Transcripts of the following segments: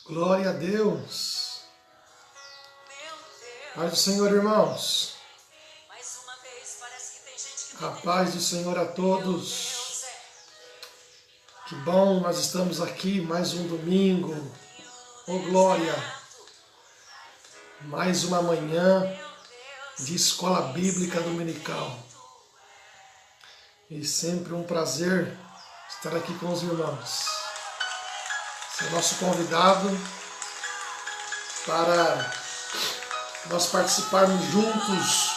Glória a Deus. Paz do Senhor, irmãos. A paz do Senhor a todos. Que bom, nós estamos aqui mais um domingo. Oh, glória. Mais uma manhã de escola bíblica dominical. E sempre um prazer estar aqui com os irmãos. Esse é o nosso convidado para nós participarmos juntos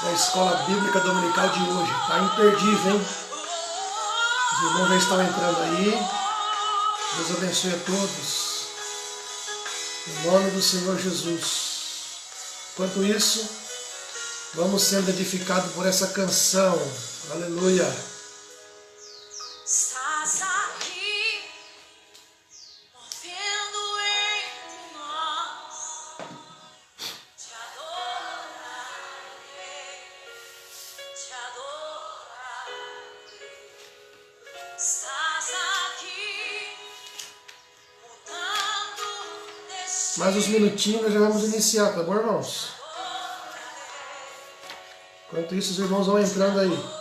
da escola bíblica dominical de hoje. Está imperdível, hein? Os irmãos já estão entrando aí. Deus abençoe a todos. Em nome do Senhor Jesus. Enquanto isso, vamos sendo edificados por essa canção. Aleluia. Mais uns minutinhos nós já vamos iniciar, tá bom, irmãos? Enquanto isso, os irmãos vão entrando aí.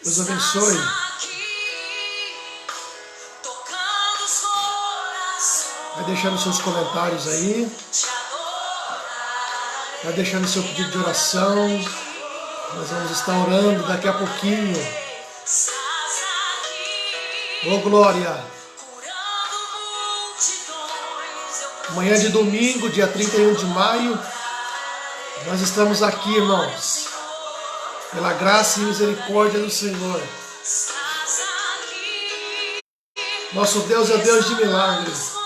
Deus abençoe. Vai deixando seus comentários aí. Vai deixando seu pedido de oração. Nós vamos estar orando daqui a pouquinho. Ô, glória! Manhã de domingo, dia 31 de maio. Nós estamos aqui, irmãos. Pela graça e misericórdia do Senhor. Nosso Deus é Deus de milagres.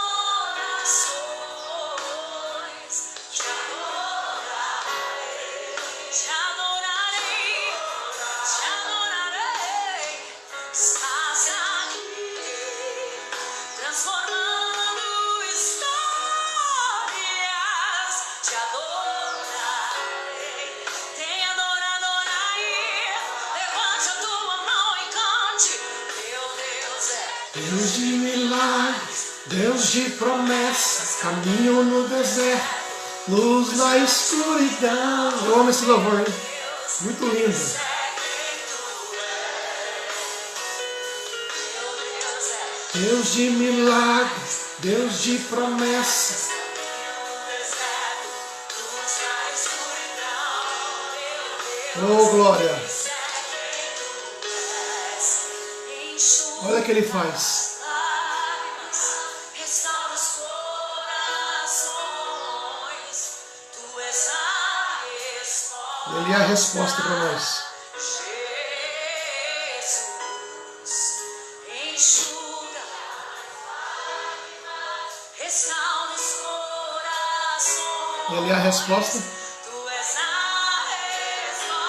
Deus de milagres, Deus de promessas, caminho no deserto, luz na escuridão. Eu amo esse louvor, hein? Muito lindo. Deus de milagres, Deus de promessas. Oh, glória. Olha o que ele faz. Ele é a resposta para nós. Ele é a resposta.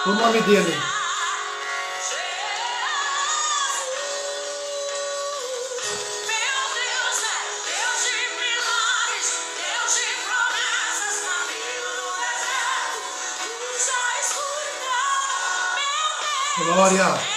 O nome dele. Glória!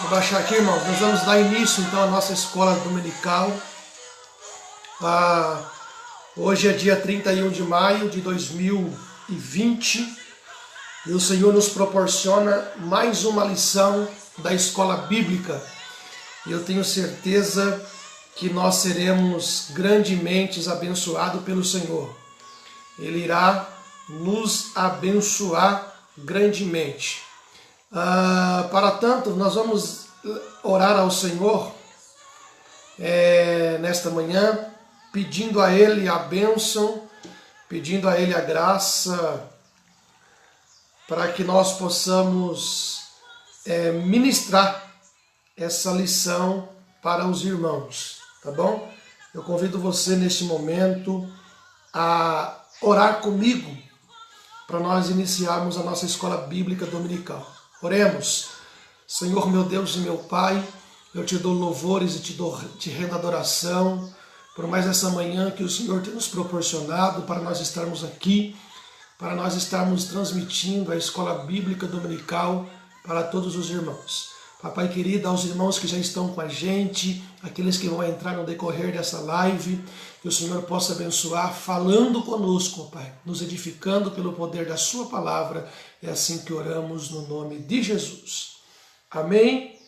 Vou baixar aqui, irmãos. Nós vamos dar início então à nossa escola dominical. Hoje é dia 31 de maio de 2020 e o Senhor nos proporciona mais uma lição da escola bíblica. E eu tenho certeza que nós seremos grandemente abençoados pelo Senhor. Ele irá nos abençoar grandemente. Para tanto, nós vamos orar ao Senhor nesta manhã, pedindo a Ele a bênção, pedindo a Ele a graça, para que nós possamos ministrar essa lição para os irmãos, tá bom? Eu convido você neste momento a orar comigo para nós iniciarmos a nossa escola bíblica dominical. Oremos. Senhor, meu Deus e meu Pai, eu te dou louvores e te rendo adoração por mais essa manhã que o Senhor tem nos proporcionado para nós estarmos aqui, para nós estarmos transmitindo a escola bíblica dominical para todos os irmãos. Papai querido, aos irmãos que já estão com a gente, aqueles que vão entrar no decorrer dessa live, que o Senhor possa abençoar falando conosco, Pai, nos edificando pelo poder da sua palavra. É assim que oramos no nome de Jesus. Amém?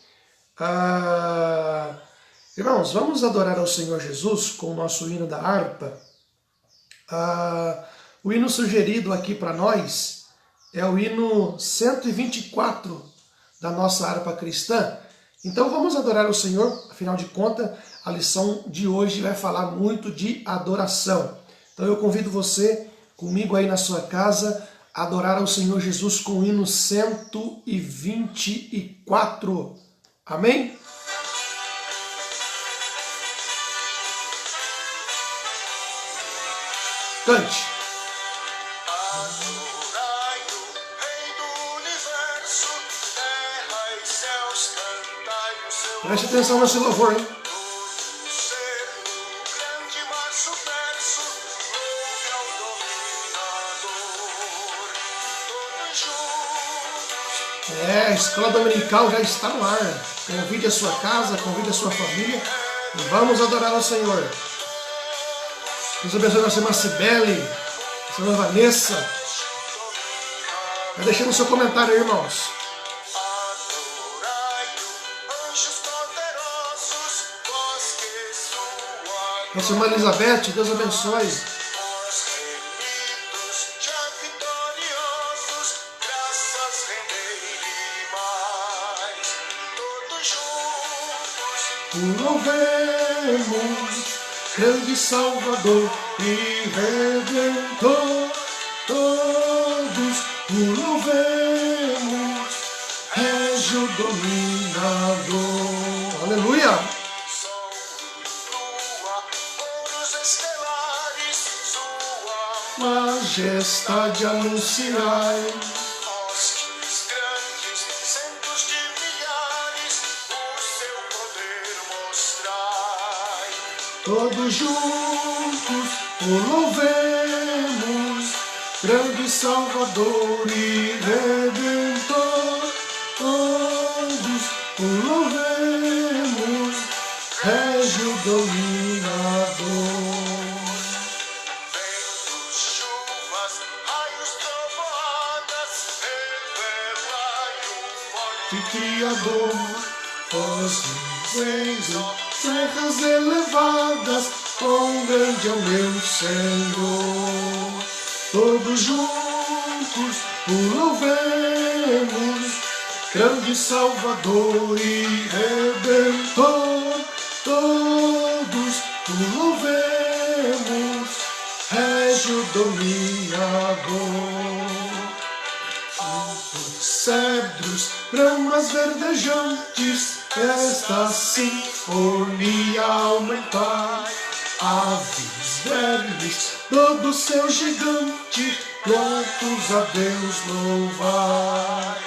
Irmãos, vamos adorar ao Senhor Jesus com o nosso hino da harpa. O hino sugerido aqui para nós é o hino 124 da nossa harpa cristã. Então vamos adorar o Senhor, afinal de contas, a lição de hoje vai falar muito de adoração. Então eu convido você, comigo aí na sua casa, a adorar ao Senhor Jesus com o hino 124. Amém? Cante. Preste atenção nesse louvor, hein? A escola dominical já está no ar. Convide a sua casa, convide a sua família e vamos adorar ao Senhor. Deus abençoe a nossa irmã Cibele, nossa irmã Vanessa. Vai deixando o seu comentário aí, irmãos. Nossa irmã Elizabeth, Deus abençoe. O louvemos, grande Salvador e Redentor. Todos o louvemos, Régio Dominador. Aleluia! Majestade anunciai, centos de milhares, o seu poder mostrai. todos juntos o louvemos, grande Salvador e Redentor. Todos o louvemos, Régio Dominador. De Criador, vós vendo terras elevadas, quão grande é o meu Senhor. Todos juntos o louvemos, grande Salvador e Redentor. Todos o louvemos, Régio Dominador. Cedros, ramas verdejantes, esta sinfonia aumentar. Aves, vermes, todo seu gigante, prontos a Deus louvar.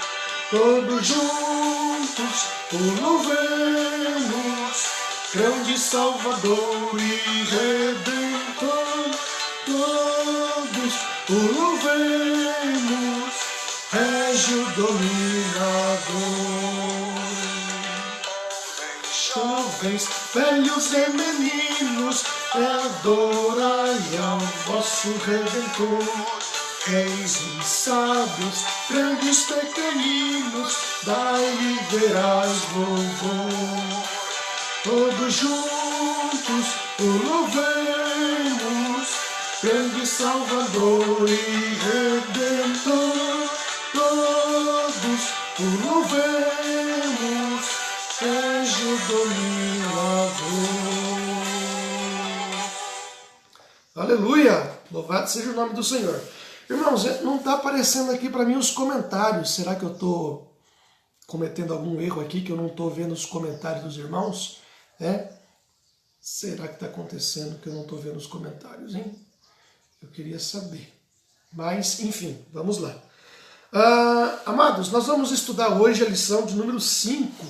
Todos juntos o louvemos, grande Salvador e Redentor. Todos o louvemos, Régio Dominador. jovens, velhos e meninos, adorai ao vosso Redentor. Reis e sábios, grandes pequeninos, dai-lhe verás louvor. Todos juntos o louvemos, grande Salvador e Redentor. Todos o louvemos, anjo dominador. Aleluia! Louvado seja o nome do Senhor. Irmãos, não está aparecendo aqui para mim os comentários. Será que eu estou cometendo algum erro aqui, que eu não estou vendo os comentários dos irmãos? Será que está acontecendo que eu não estou vendo os comentários, hein? Eu queria saber. Mas, enfim, vamos lá. Amados, nós vamos estudar hoje a lição de número 5.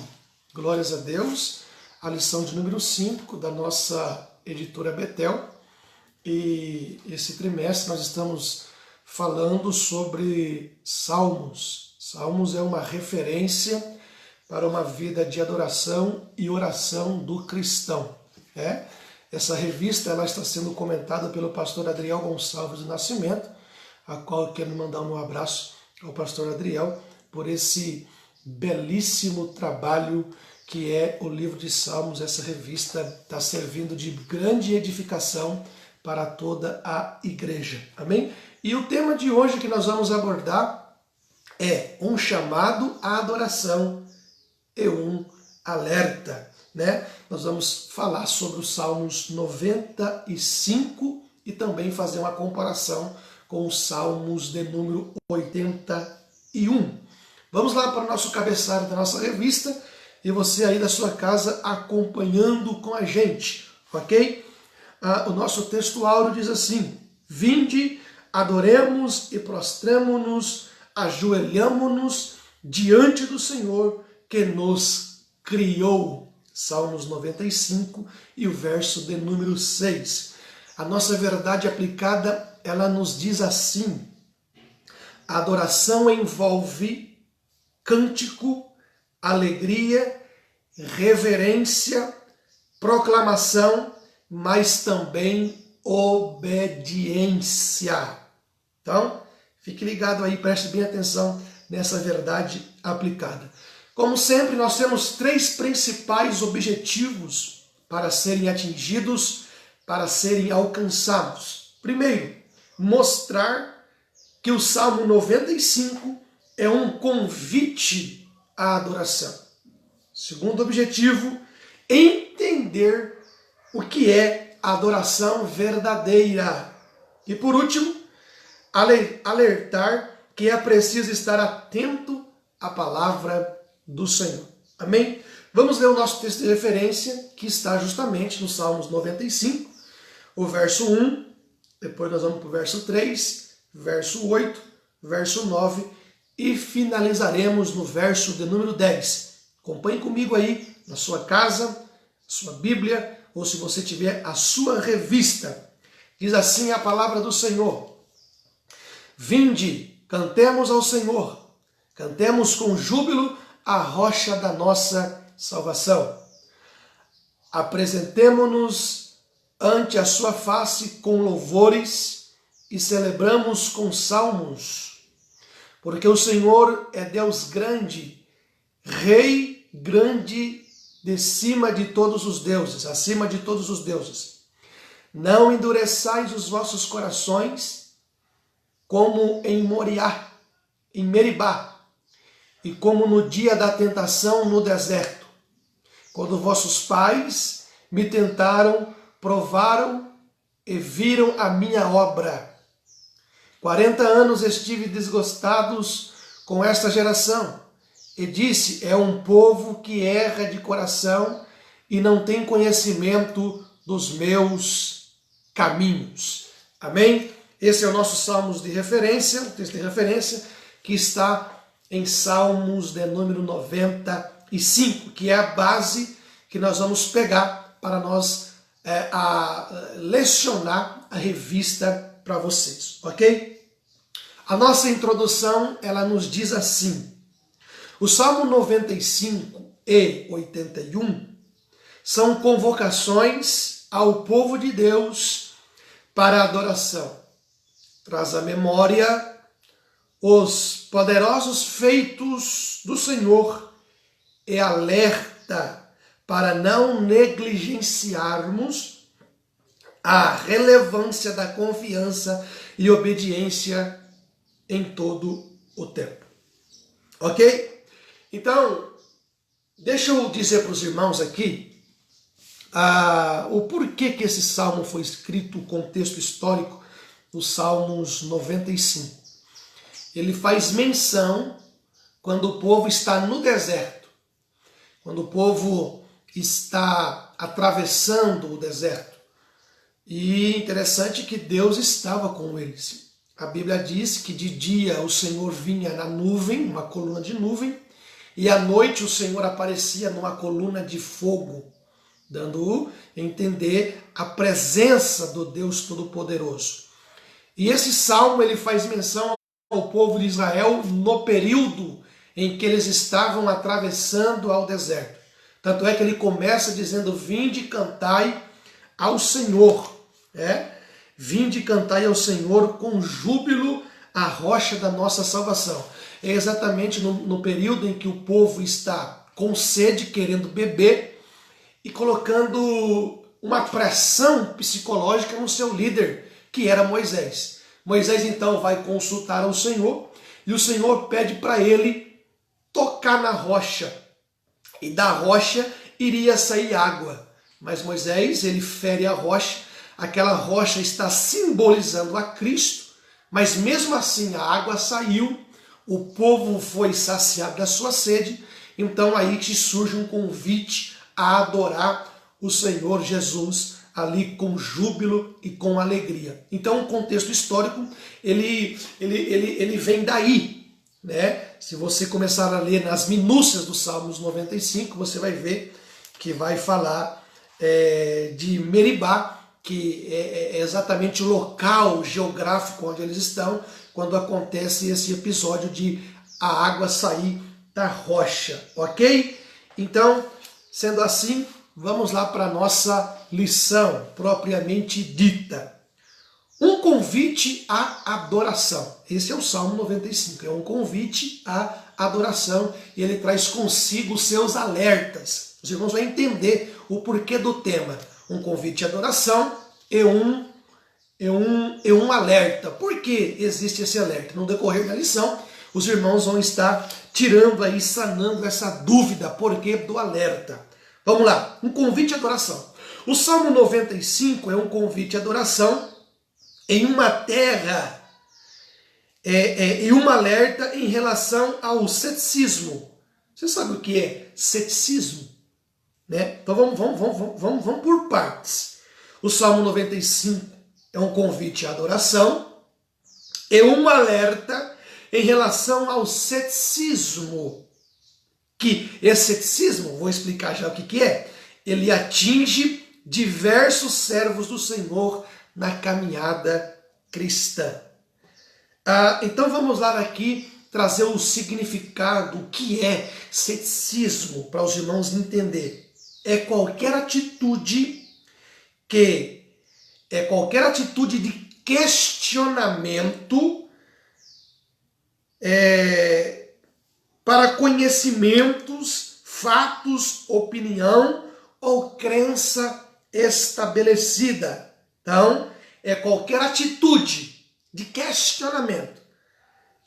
Glórias a Deus. A lição de número 5 da nossa editora Betel. E esse trimestre nós estamos falando sobre Salmos. Salmos é uma referência para uma vida de adoração e oração do cristão. Essa revista ela está sendo comentada pelo pastor Adriel Gonçalves do Nascimento, a qual eu quero mandar um abraço ao pastor Adriel por esse belíssimo trabalho que é o livro de Salmos. Essa revista está servindo de grande edificação para toda a igreja. Amém? E o tema de hoje que nós vamos abordar é um chamado à adoração e um alerta. Nós vamos falar sobre os Salmos 95 e também fazer uma comparação com os Salmos de número 81. Vamos lá para o nosso cabeçalho da nossa revista e você aí da sua casa acompanhando com a gente, ok? O nosso texto áureo diz assim: vinde, adoremos e prostremo-nos, ajoelhamo-nos diante do Senhor que nos criou. Salmos 95 e o verso de número 6. A nossa verdade aplicada, ela nos diz assim: a adoração envolve cântico, alegria, reverência, proclamação, mas também obediência. Então, fique ligado aí, preste bem atenção nessa verdade aplicada. Como sempre, nós temos 3 principais objetivos para serem atingidos, para serem alcançados. Primeiro, mostrar que o Salmo 95 é um convite à adoração. Segundo objetivo, entender o que é adoração verdadeira. E por último, alertar que é preciso estar atento à palavra do Senhor. Amém? Vamos ler o nosso texto de referência, que está justamente no Salmos 95, o verso 1, depois nós vamos para o verso 3, verso 8, verso 9 e finalizaremos no verso de número 10. Acompanhe comigo aí na sua casa, sua Bíblia, ou se você tiver a sua revista. Diz assim a palavra do Senhor: vinde, cantemos ao Senhor, cantemos com júbilo a rocha da nossa salvação. Apresentemo-nos ante a sua face com louvores e celebramos com salmos, porque o Senhor é Deus grande, Rei grande de cima de todos os deuses, acima de todos os deuses. Não endureçais os vossos corações como em Moriá, em Meribá, e como no dia da tentação no deserto, quando vossos pais me tentaram, provaram e viram a minha obra. 40 anos estive desgostados com esta geração, e disse: é um povo que erra de coração e não tem conhecimento dos meus caminhos. Amém? Esse é o nosso Salmos de referência, o texto de referência, que está em Salmos de número 95, que é a base que nós vamos pegar para nós lecionar a revista para vocês, ok? A nossa introdução, ela nos diz assim: o Salmo 95 e 81 são convocações ao povo de Deus para a adoração. Traz à memória os poderosos feitos do Senhor e alerta para não negligenciarmos a relevância da confiança e obediência em todo o tempo. Ok? Então, deixa eu dizer para os irmãos aqui o porquê que esse salmo foi escrito, o contexto histórico dos Salmos 95. Ele faz menção quando o povo está no deserto, quando o povo está atravessando o deserto. E interessante que Deus estava com eles. A Bíblia diz que de dia o Senhor vinha na nuvem, uma coluna de nuvem, e à noite o Senhor aparecia numa coluna de fogo, dando a entender a presença do Deus Todo-Poderoso. E esse salmo ele faz menção ao povo de Israel no período em que eles estavam atravessando ao deserto. Tanto é que ele começa dizendo: vinde e cantai ao Senhor, vinde e cantai ao Senhor com júbilo, a rocha da nossa salvação. É exatamente no período em que o povo está com sede, querendo beber, e colocando uma pressão psicológica no seu líder, que era Moisés. Moisés então vai consultar ao Senhor, e o Senhor pede para ele tocar na rocha, e da rocha iria sair água. Mas Moisés, ele fere a rocha, aquela rocha está simbolizando a Cristo, mas mesmo assim a água saiu, o povo foi saciado da sua sede, então aí que surge um convite a adorar o Senhor Jesus ali com júbilo e com alegria. Então o contexto histórico, ele vem daí, né? Se você começar a ler nas minúcias dos Salmos 95, você vai ver que vai falar de Meribá, que é exatamente o local geográfico onde eles estão, quando acontece esse episódio de a água sair da rocha, ok? Então, sendo assim, vamos lá para a nossa lição propriamente dita. Um convite à adoração. Esse é o Salmo 95, é um convite à adoração, e ele traz consigo seus alertas. Os irmãos vão entender o porquê do tema. Um convite à adoração e um alerta. Por que existe esse alerta? No decorrer da lição, os irmãos vão estar tirando aí, sanando essa dúvida, porquê do alerta. Vamos lá, um convite à adoração. O Salmo 95 é um convite à adoração em uma terra e um alerta em relação ao ceticismo. Você sabe o que é ceticismo? Né? Então vamos por partes. O Salmo 95 é um convite à adoração e um alerta em relação ao ceticismo. Que esse ceticismo, vou explicar já o que é, ele atinge diversos servos do Senhor na caminhada cristã. Então vamos lá aqui trazer o significado, o que é ceticismo, para os irmãos entenderem. É qualquer atitude de questionamento para conhecimentos, fatos, opinião ou crença estabelecida. Então, é qualquer atitude de questionamento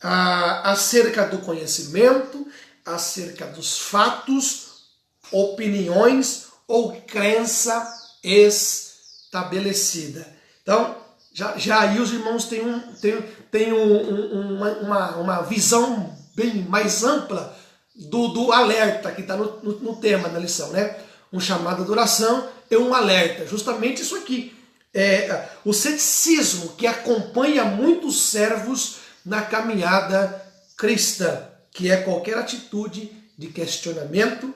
acerca do conhecimento, acerca dos fatos, opiniões ou crença estabelecida. Então, já aí os irmãos têm uma visão bem mais ampla do alerta que está no tema da lição, né? Um chamado à adoração e um alerta. Justamente isso aqui. O ceticismo que acompanha muitos servos na caminhada cristã, que é qualquer atitude de questionamento,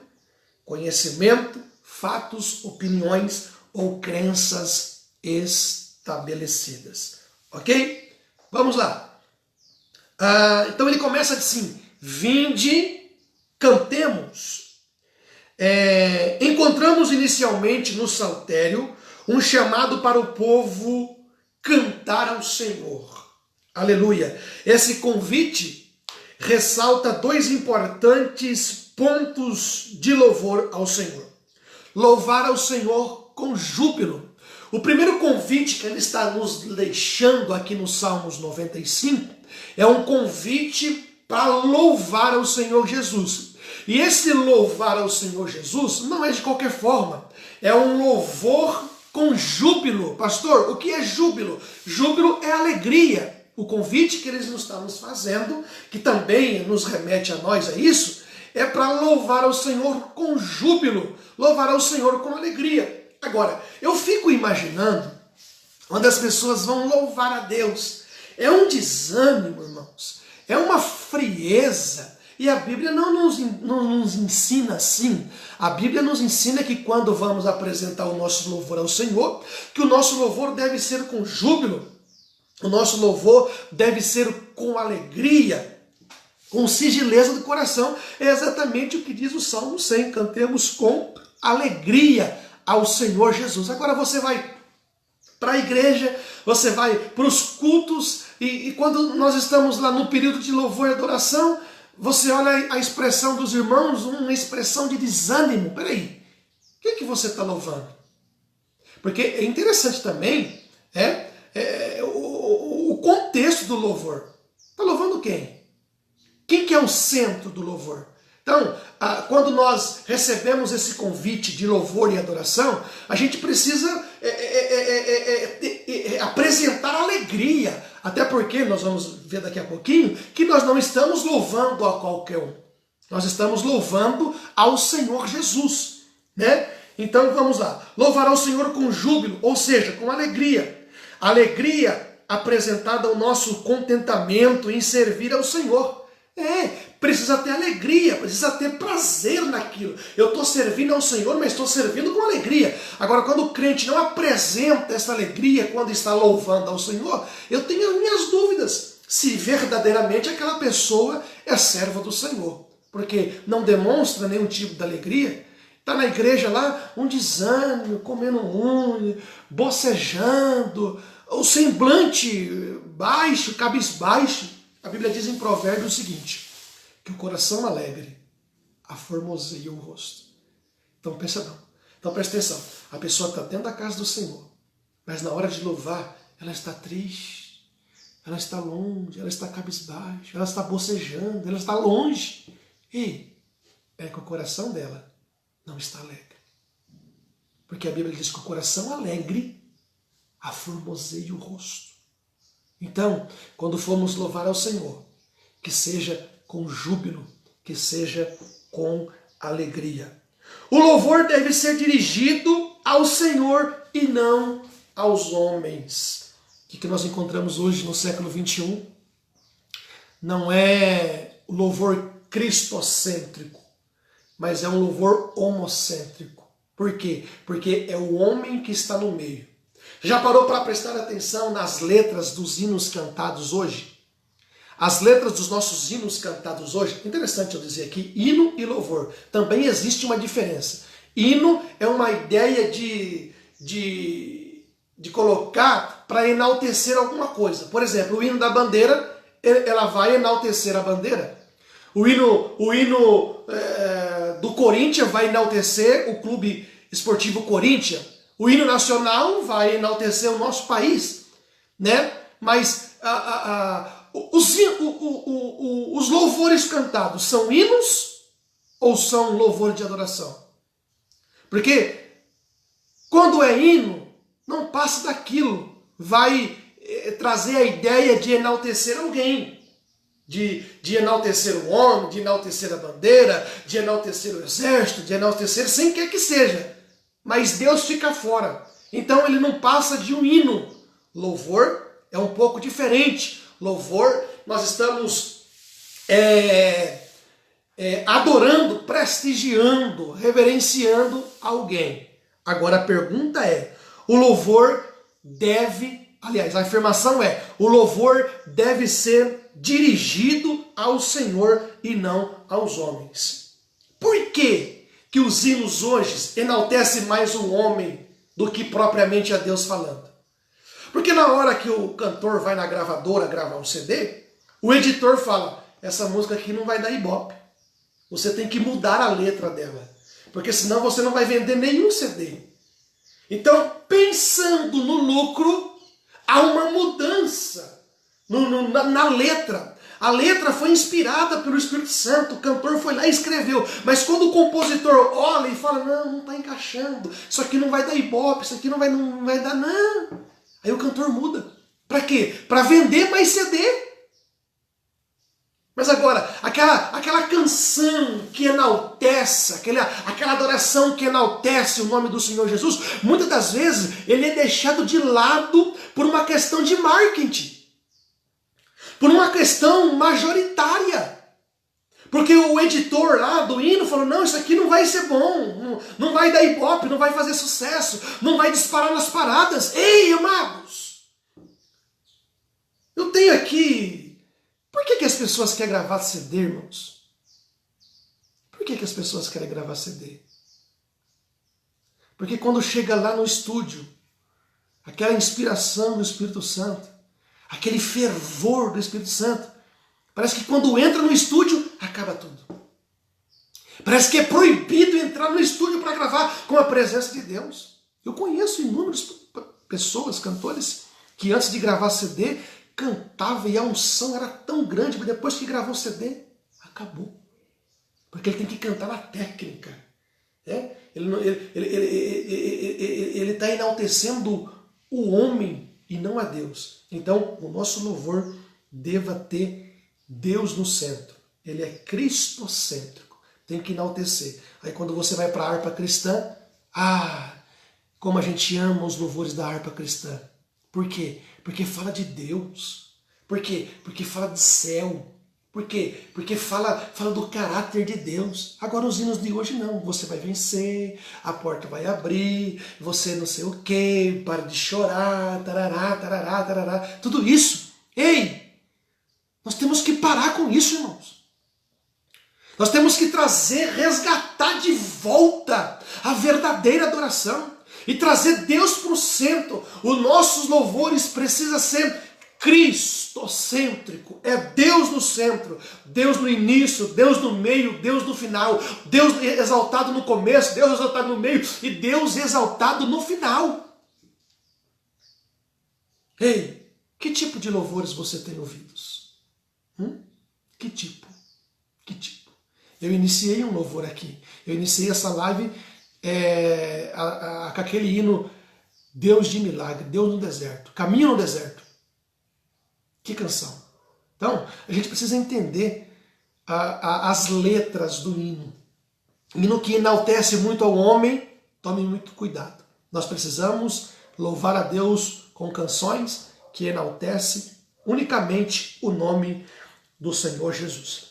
conhecimento, fatos, opiniões ou crenças estabelecidas. Ok? Vamos lá. Então ele começa assim: vinde, cantemos. encontramos inicialmente no saltério um chamado para o povo cantar ao Senhor. Aleluia! Esse convite ressalta dois importantes pontos de louvor ao Senhor. Louvar ao Senhor com júbilo. O primeiro convite que ele está nos deixando aqui no Salmos 95 é um convite para louvar ao Senhor Jesus. E esse louvar ao Senhor Jesus não é de qualquer forma, é um louvor com júbilo. Pastor, o que é júbilo? Júbilo é alegria. O convite que eles nos estão nos fazendo, que também nos remete a nós a isso, é para louvar ao Senhor com júbilo, louvar ao Senhor com alegria. Agora, eu fico imaginando quando as pessoas vão louvar a Deus. É um desânimo, irmãos, é uma frieza. E a Bíblia não nos ensina assim. A Bíblia nos ensina que quando vamos apresentar o nosso louvor ao Senhor, que o nosso louvor deve ser com júbilo, o nosso louvor deve ser com alegria, com sigileza do coração. É exatamente o que diz o Salmo 100, cantemos com alegria ao Senhor Jesus. Agora você vai para a igreja, você vai para os cultos, e quando nós estamos lá no período de louvor e adoração, você olha a expressão dos irmãos, uma expressão de desânimo. Peraí, o que você está louvando? Porque é interessante também o contexto do louvor. Está louvando quem? Quem que é o centro do louvor? Então, quando nós recebemos esse convite de louvor e adoração, a gente precisa apresentar alegria. Até porque, nós vamos ver daqui a pouquinho, que nós não estamos louvando a qualquer um. Nós estamos louvando ao Senhor Jesus, né? Então, vamos lá. Louvar ao Senhor com júbilo, ou seja, com alegria. Alegria apresentada ao nosso contentamento em servir ao Senhor. Precisa ter alegria, precisa ter prazer naquilo. Eu estou servindo ao Senhor, mas estou servindo com alegria. Agora, quando o crente não apresenta essa alegria quando está louvando ao Senhor, eu tenho as minhas dúvidas se verdadeiramente aquela pessoa é serva do Senhor. Porque não demonstra nenhum tipo de alegria. Está na igreja lá, um desânimo, comendo unha, bocejando, o semblante baixo, cabisbaixo. A Bíblia diz em Provérbios o seguinte, que o coração alegre aformoseia o rosto. Então presta atenção, a pessoa está dentro da casa do Senhor, mas na hora de louvar, ela está triste, ela está longe, ela está cabisbaixo, ela está bocejando, ela está longe. É que o coração dela não está alegre. Porque a Bíblia diz que o coração alegre aformoseia o rosto. Então, quando formos louvar ao Senhor, que seja com júbilo, que seja com alegria. O louvor deve ser dirigido ao Senhor e não aos homens. O que nós encontramos hoje no século 21 não é o louvor cristocêntrico, mas é um louvor homocêntrico. Por quê? Porque é o homem que está no meio. Já parou para prestar atenção nas letras dos hinos cantados hoje? As letras dos nossos hinos cantados hoje, interessante eu dizer aqui, hino e louvor, também existe uma diferença. Hino é uma ideia de colocar para enaltecer alguma coisa. Por exemplo, o hino da bandeira, ela vai enaltecer a bandeira. O hino do Corinthians vai enaltecer o Clube Esportivo Corinthians. O hino nacional vai enaltecer o nosso país, né? Mas os louvores cantados são hinos ou são louvor de adoração? Porque quando é hino, não passa daquilo. Vai trazer a ideia de enaltecer alguém, de enaltecer o homem, de enaltecer a bandeira, de enaltecer o exército, de enaltecer sem quer que seja. Mas Deus fica fora. Então ele não passa de um hino. Louvor é um pouco diferente. Louvor, nós estamos adorando, prestigiando, reverenciando alguém. Agora a pergunta é, o louvor deve, aliás, a afirmação é, o louvor deve ser dirigido ao Senhor e não aos homens. Por quê que os hinos hoje enaltecem mais o homem do que propriamente a Deus falando? Porque na hora que o cantor vai na gravadora gravar um CD, o editor fala, essa música aqui não vai dar ibope. Você tem que mudar a letra dela, porque senão você não vai vender nenhum CD. Então, pensando no lucro, há uma mudança na letra. A letra foi inspirada pelo Espírito Santo, o cantor foi lá e escreveu. Mas quando o compositor olha e fala, não está encaixando, isso aqui não vai dar ibope, isso aqui não vai dar, não. Aí o cantor muda. Para quê? Para vender mais CD. Mas agora, aquela canção que enaltece, aquela adoração que enaltece o nome do Senhor Jesus, muitas das vezes ele é deixado de lado por uma questão de marketing, por uma questão majoritária. Porque o editor lá do hino falou, não, isso aqui não vai ser bom, não vai dar ibope, não vai fazer sucesso, não vai disparar nas paradas. Ei, amados, eu tenho aqui... Por que as pessoas querem gravar CD, irmãos? Por que as pessoas querem gravar CD? Porque quando chega lá no estúdio, aquela inspiração do Espírito Santo, aquele fervor do Espírito Santo, parece que quando entra no estúdio, acaba tudo. Parece que é proibido entrar no estúdio para gravar com a presença de Deus. Eu conheço inúmeras pessoas, cantores, que antes de gravar CD, cantava e a unção era tão grande, mas depois que gravou o CD, acabou. Porque ele tem que cantar na técnica. Ele está enaltecendo o homem e não a Deus. Então, o nosso louvor deva ter Deus no centro. Ele é cristocêntrico. Tem que enaltecer. Aí quando você vai para a harpa cristã, como a gente ama os louvores da harpa cristã. Por quê? Porque fala de Deus. Por quê? Porque fala de céu. Por quê? Porque fala do caráter de Deus. Agora os hinos de hoje não. Você vai vencer, a porta vai abrir, você não sei o quê, para de chorar, tarará, tarará, tarará. Tudo isso. Ei! Nós temos que parar com isso, irmãos. Nós temos que resgatar de volta a verdadeira adoração. E trazer Deus para o centro. Os nossos louvores precisam ser cristocêntrico. É Deus no centro. Deus no início, Deus no meio, Deus no final. Deus exaltado no começo, Deus exaltado no meio e Deus exaltado no final. Ei, que tipo de louvores você tem ouvidos? Que tipo? Que tipo? Eu iniciei um louvor aqui. Eu iniciei essa live... com aquele hino Deus de milagre, Deus no deserto, caminho no deserto. Que canção. Então, a gente precisa entender as letras do hino. Hino que enaltece muito ao homem, tome muito cuidado. Nós precisamos louvar a Deus com canções que enaltecem unicamente o nome do Senhor Jesus.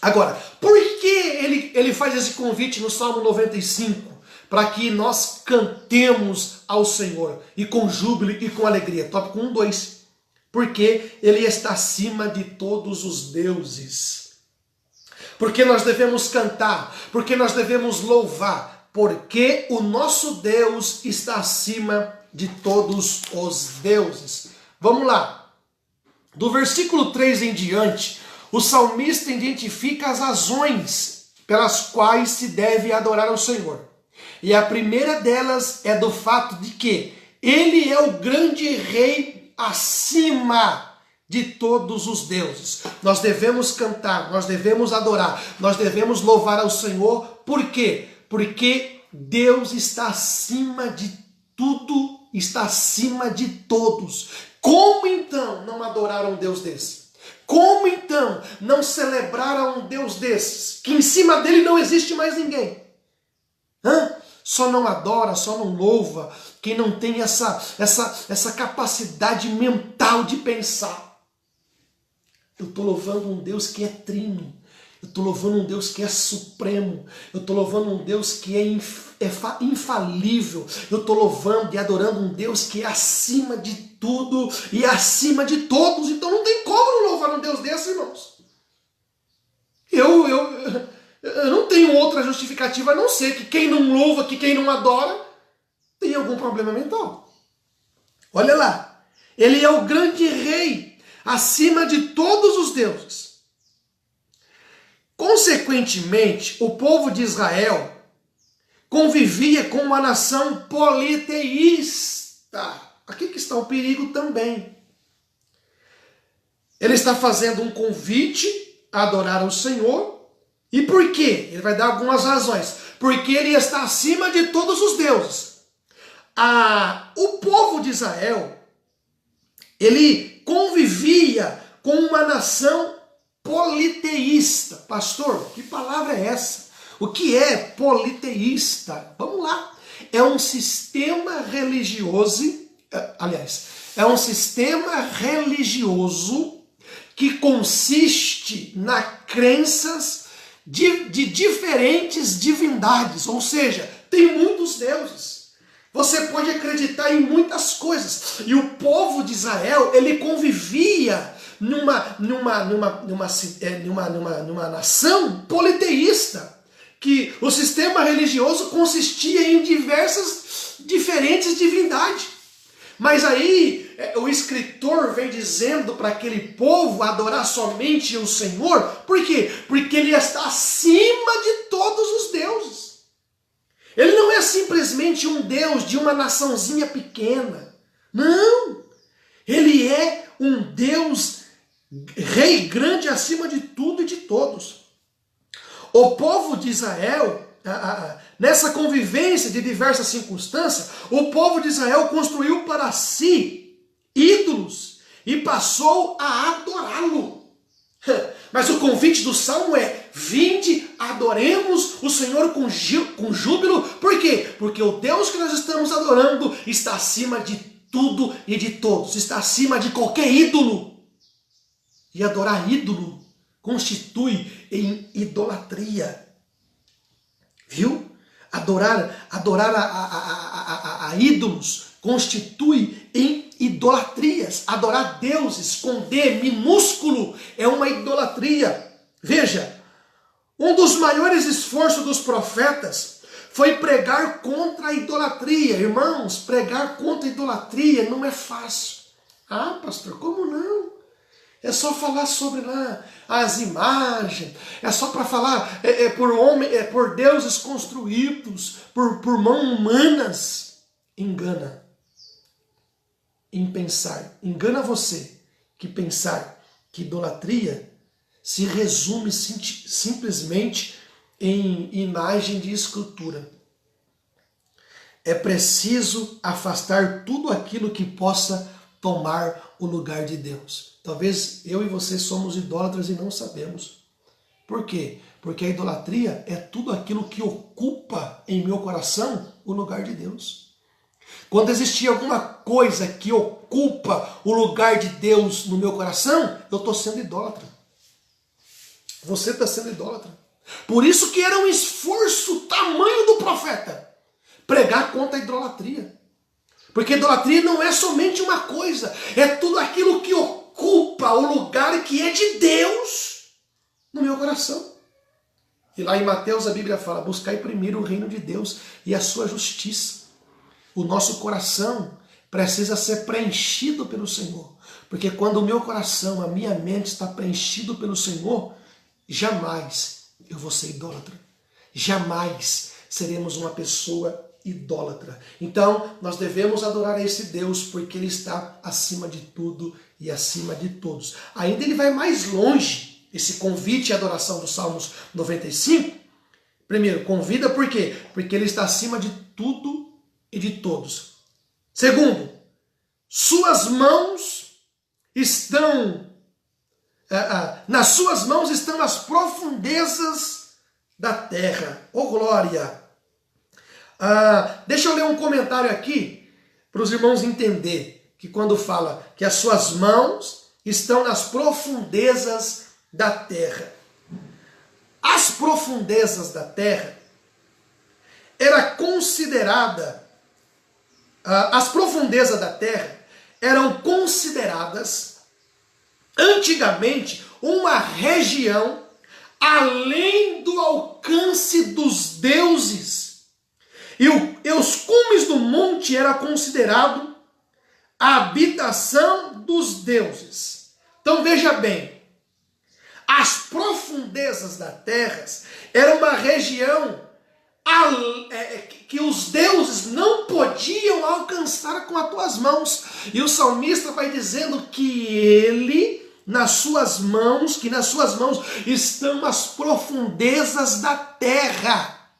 Agora, por que ele faz esse convite no Salmo 95? Para que nós cantemos ao Senhor, e com júbilo e com alegria. Tópico 1, 2. Porque Ele está acima de todos os deuses. Porque nós devemos cantar, porque nós devemos louvar, porque o nosso Deus está acima de todos os deuses. Vamos lá. Do versículo 3 em diante, o salmista identifica as razões pelas quais se deve adorar ao Senhor. E a primeira delas é do fato de que Ele é o grande rei acima de todos os deuses. Nós devemos cantar, nós devemos adorar, nós devemos louvar ao Senhor. Por quê? Porque Deus está acima de tudo, está acima de todos. Como então não adorar um Deus desse? Como então não celebrar a um Deus desses, que em cima dele não existe mais ninguém? Só não adora, só não louva quem não tem essa capacidade mental de pensar. Eu estou louvando um Deus que é trino. Eu estou louvando um Deus que é supremo. Eu estou louvando um Deus que é infalível. Eu estou louvando e adorando um Deus que é acima de tudo e acima de todos. Então não tem como não louvar um Deus desse, irmãos. Eu não tenho outra justificativa a não ser que quem não louva, que quem não adora, tem algum problema mental. Olha lá, ele é o grande rei, acima de todos os deuses. Consequentemente, o povo de Israel convivia com uma nação politeísta. Aqui que está o perigo também. Ele está fazendo um convite a adorar o Senhor. E por quê? Ele vai dar algumas razões. Porque ele está acima de todos os deuses. O povo de Israel, ele convivia com uma nação politeísta. Pastor, que palavra é essa? O que é politeísta? Vamos lá. É um sistema religioso, é um sistema religioso que consiste na crenças de diferentes divindades, ou seja, tem muitos deuses. Você pode acreditar em muitas coisas. E o povo de Israel, ele convivia numa nação politeísta, que o sistema religioso consistia em diferentes divindades. Mas aí o escritor vem dizendo para aquele povo adorar somente o Senhor. Por quê? Porque ele está acima de todos os deuses. Ele não é simplesmente um Deus de uma naçãozinha pequena. Não! Ele é um Deus rei grande acima de tudo e de todos. O povo de Israel, nessa convivência de diversas circunstâncias, o povo de Israel construiu para si ídolos e passou a adorá-lo. Mas o convite do Salmo é: vinde, adoremos o Senhor com júbilo. Por quê? Porque o Deus que nós estamos adorando está acima de tudo e de todos. Está acima de qualquer ídolo. E adorar ídolo constitui em idolatria. Viu? Adorar a ídolos constitui em idolatrias. Adorar deuses com D minúsculo é uma idolatria. Veja, um dos maiores esforços dos profetas foi pregar contra a idolatria. Irmãos, pregar contra a idolatria não é fácil. Ah, pastor, como não? É só falar sobre lá as imagens, é só para falar por deuses construídos, por mãos humanas. Engana você que pensar que idolatria se resume simplesmente em imagem de escultura. É preciso afastar tudo aquilo que possa tomar o lugar de Deus. Talvez eu e você somos idólatras e não sabemos. Por quê? Porque a idolatria é tudo aquilo que ocupa em meu coração o lugar de Deus. Quando existir alguma coisa que ocupa o lugar de Deus no meu coração, eu estou sendo idólatra. Você está sendo idólatra. Por isso que era um esforço tamanho do profeta pregar contra a idolatria. Porque idolatria não é somente uma coisa, é tudo aquilo que ocupa o lugar que é de Deus no meu coração. E lá em Mateus a Bíblia fala: buscai primeiro o reino de Deus e a sua justiça. O nosso coração precisa ser preenchido pelo Senhor. Porque quando o meu coração, a minha mente está preenchido pelo Senhor, jamais eu vou ser idólatra. Jamais seremos uma pessoa idólatra. Então, nós devemos adorar a esse Deus porque Ele está acima de tudo e acima de todos. Ainda ele vai mais longe, esse convite e adoração do Salmos 95. Primeiro, convida por quê? Porque Ele está acima de tudo e de todos. Segundo, suas mãos estão, nas suas mãos estão as profundezas da terra. Oh glória! Deixa eu ler um comentário aqui para os irmãos entender que quando fala que as suas mãos estão nas profundezas da terra. As profundezas da terra era considerada, as profundezas da terra eram consideradas antigamente uma região além do alcance dos deuses. E os cumes do monte era considerado a habitação dos deuses. Então veja bem, as profundezas da terra era uma região que os deuses não podiam alcançar com as tuas mãos. E o salmista vai dizendo que nas suas mãos estão as profundezas da terra.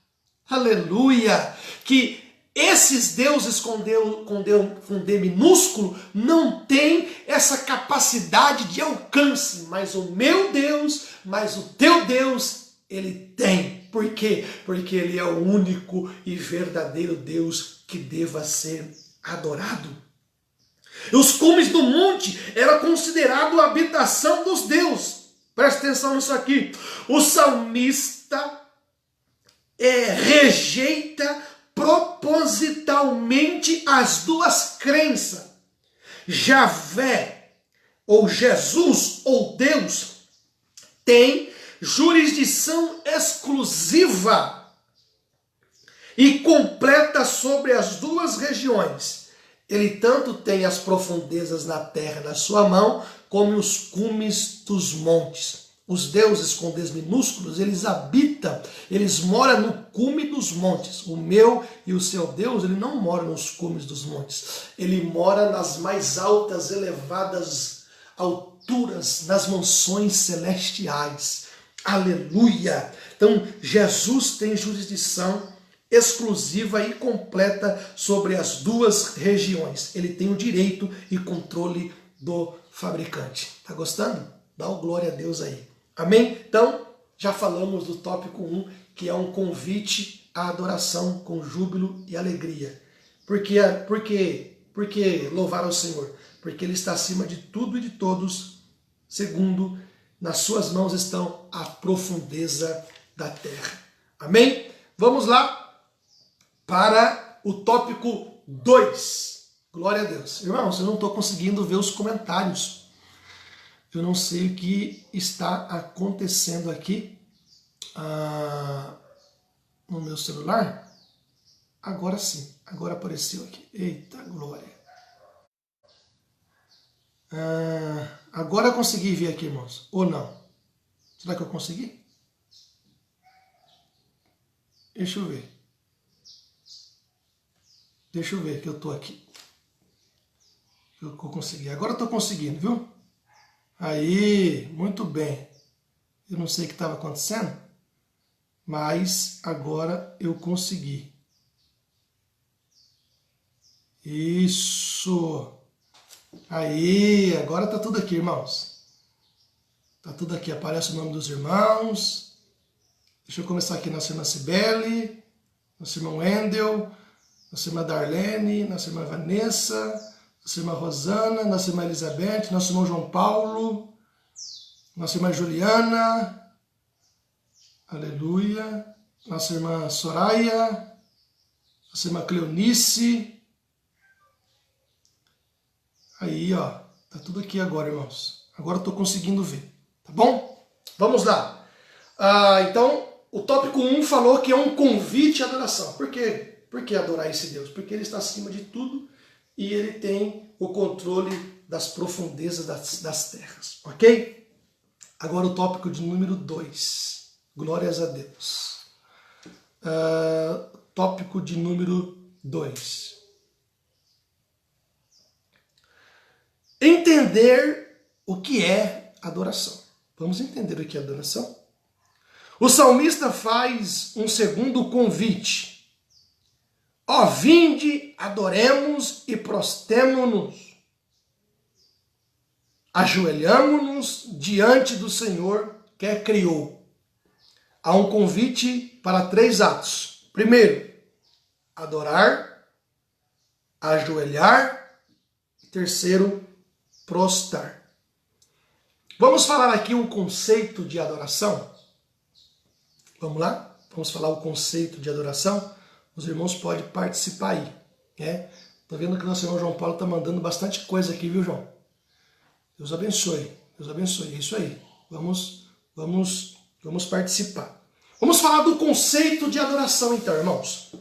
Aleluia! Que esses deuses com D minúsculo não têm essa capacidade de alcance, mas o meu Deus, mas o teu Deus, ele tem. Por quê? Porque ele é o único e verdadeiro Deus que deva ser adorado. Os cumes do monte era considerado a habitação dos deuses. Presta atenção nisso aqui. O salmista rejeita propositalmente as duas crenças. Javé, ou Jesus, ou Deus, tem jurisdição exclusiva e completa sobre as duas regiões. Ele tanto tem as profundezas na terra na sua mão, como os cumes dos montes. Os deuses com D minúsculos, eles habitam, eles moram no cume dos montes. O meu e o seu Deus, ele não mora nos cumes dos montes. Ele mora nas mais altas, elevadas alturas, nas mansões celestiais. Aleluia! Então, Jesus tem jurisdição exclusiva e completa sobre as duas regiões. Ele tem o direito e controle do fabricante. Tá gostando? Dá o glória a Deus aí. Amém? Então, já falamos do tópico 1, que é um convite à adoração com júbilo e alegria. Por que louvar ao Senhor? Porque Ele está acima de tudo e de todos, segundo, nas suas mãos estão a profundeza da terra. Amém? Vamos lá para o tópico 2. Glória a Deus. Irmãos, eu não estou conseguindo ver os comentários. Eu não sei o que está acontecendo aqui no meu celular. Agora sim, agora apareceu aqui. Eita glória. Agora eu consegui ver aqui, irmãos. Ou não? Será que eu consegui? Deixa eu ver. Deixa eu ver que eu estou aqui. Eu consegui. Agora eu estou conseguindo, viu? Aí, muito bem. Eu não sei o que estava acontecendo, mas agora eu consegui. Isso. Aí, agora está tudo aqui, irmãos. Está tudo aqui, aparece o nome dos irmãos. Deixa eu começar aqui, nossa irmã Cibele, nosso irmão Wendel, nossa irmã Darlene, nossa irmã Vanessa, nossa irmã Rosana, nossa irmã Elizabeth, nosso irmão João Paulo, nossa irmã Juliana, aleluia, nossa irmã Soraya, nossa irmã Cleonice. Aí, ó, tá tudo aqui agora, irmãos. Agora eu tô conseguindo ver, tá bom? Vamos lá. Então, o tópico 1 falou que é um convite à adoração. Por quê? Por que adorar esse Deus? Porque Ele está acima de tudo e Ele tem o controle das profundezas das terras, ok? Agora o tópico de número 2. Glórias a Deus. Tópico de número 2. Entender o que é adoração. Vamos entender o que é adoração? O salmista faz um segundo convite. Ó, vinde, adoremos e prostemo-nos. Ajoelhamo-nos diante do Senhor que criou. Há um convite para 3 atos. Primeiro, adorar. Ajoelhar. Terceiro, prostrar. Vamos falar aqui um conceito de adoração? Vamos lá? Vamos falar o conceito de adoração? Os irmãos podem participar aí, né? Tô vendo que o nosso irmão João Paulo tá mandando bastante coisa aqui, viu, João? Deus abençoe, Deus abençoe, é isso aí. Vamos Vamos participar. Vamos falar do conceito de adoração, então, irmãos.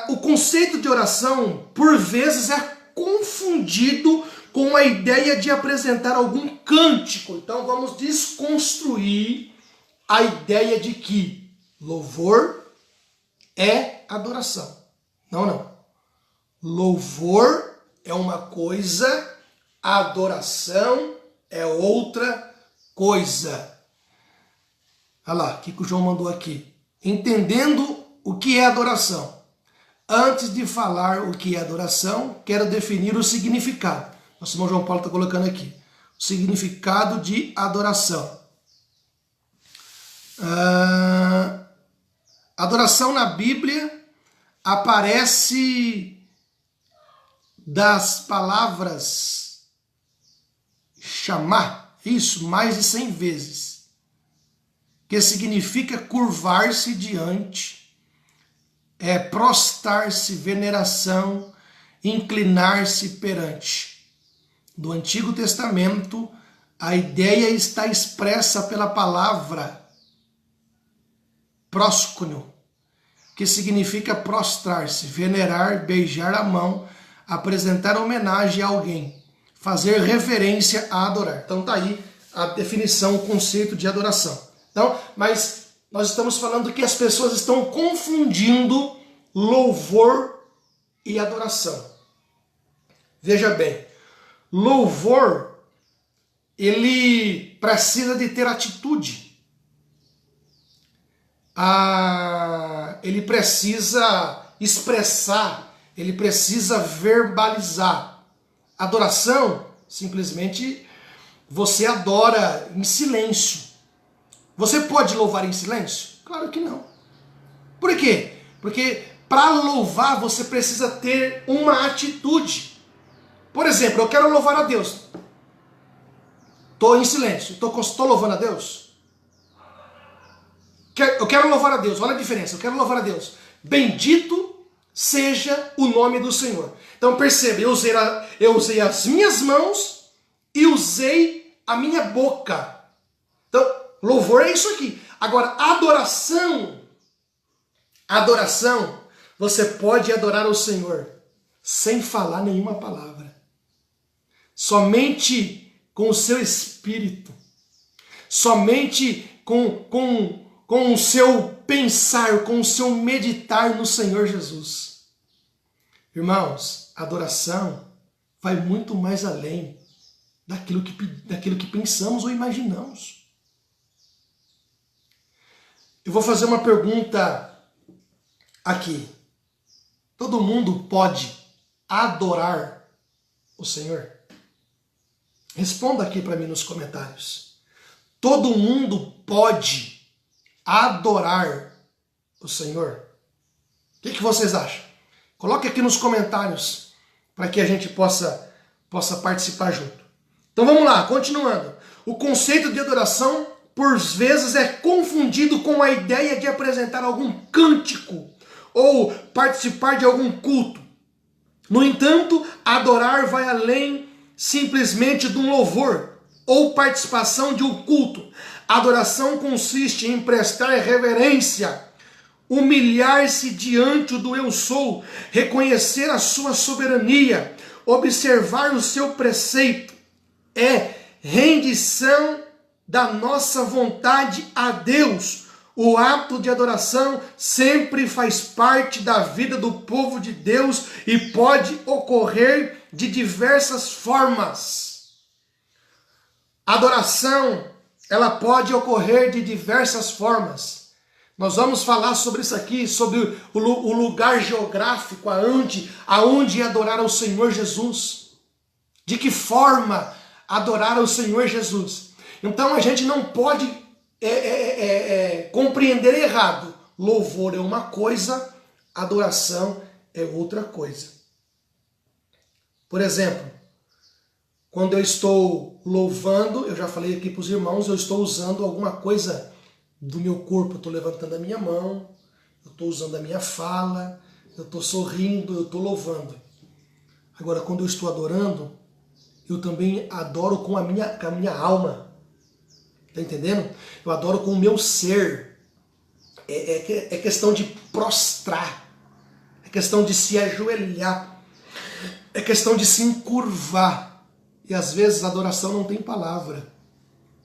O conceito de oração, por vezes, é confundido com a ideia de apresentar algum cântico. Então, vamos desconstruir a ideia de que louvor é adoração. Não. Louvor é uma coisa, adoração é outra coisa. Olha lá, o que o João mandou aqui. Entendendo o que é adoração. Antes de falar o que é adoração, quero definir o significado. Nosso irmão João Paulo está colocando aqui. O significado de adoração. Adoração na Bíblia aparece das palavras chamar, isso, mais de 100 vezes. Que significa curvar-se diante, prostrar-se, veneração, inclinar-se perante. Do Antigo Testamento, a ideia está expressa pela palavra próscunio, que significa prostrar-se, venerar, beijar a mão, apresentar homenagem a alguém, fazer reverência a adorar. Então tá aí a definição, o conceito de adoração. Então, mas nós estamos falando que as pessoas estão confundindo louvor e adoração. Veja bem, louvor, ele precisa de ter atitude. Ele precisa expressar, ele precisa verbalizar. Adoração, simplesmente, você adora em silêncio. Você pode louvar em silêncio? Claro que não. Por quê? Porque para louvar você precisa ter uma atitude. Por exemplo, eu quero louvar a Deus. Estou em silêncio. Estou louvando a Deus? Eu quero louvar a Deus. Olha a diferença. Eu quero louvar a Deus. Bendito seja o nome do Senhor. Então perceba, eu usei as minhas mãos e usei a minha boca. Então, louvor é isso aqui. Agora, adoração, você pode adorar o Senhor sem falar nenhuma palavra. Somente com o seu espírito. Somente com o seu pensar, com o seu meditar no Senhor Jesus. Irmãos, adoração vai muito mais além daquilo que pensamos ou imaginamos. Eu vou fazer uma pergunta aqui. Todo mundo pode adorar o Senhor? Responda aqui para mim nos comentários. Todo mundo pode adorar o Senhor? O que vocês acham? Coloque aqui nos comentários para que a gente possa participar junto. Então vamos lá, continuando. O conceito de adoração, por vezes, é confundido com a ideia de apresentar algum cântico ou participar de algum culto. No entanto, adorar vai além simplesmente de um louvor ou participação de um culto. A adoração consiste em prestar reverência, humilhar-se diante do eu sou, reconhecer a sua soberania, observar o seu preceito. É rendição da nossa vontade a Deus. O ato de adoração sempre faz parte da vida do povo de Deus e pode ocorrer de diversas formas. Adoração, ela pode ocorrer de diversas formas. Nós vamos falar sobre isso aqui, sobre o lugar geográfico aonde adorar ao Senhor Jesus. De que forma adorar ao Senhor Jesus. Então a gente não pode compreender errado. Louvor é uma coisa, adoração é outra coisa. Por exemplo, quando eu estou louvando, eu já falei aqui para os irmãos, eu estou usando alguma coisa do meu corpo, eu estou levantando a minha mão, eu estou usando a minha fala, eu estou sorrindo, eu estou louvando. Agora, quando eu estou adorando, eu também adoro com a minha alma. Tá entendendo? Eu adoro com o meu ser. É questão de prostrar. É questão de se ajoelhar. É questão de se encurvar. E às vezes a adoração não tem palavra.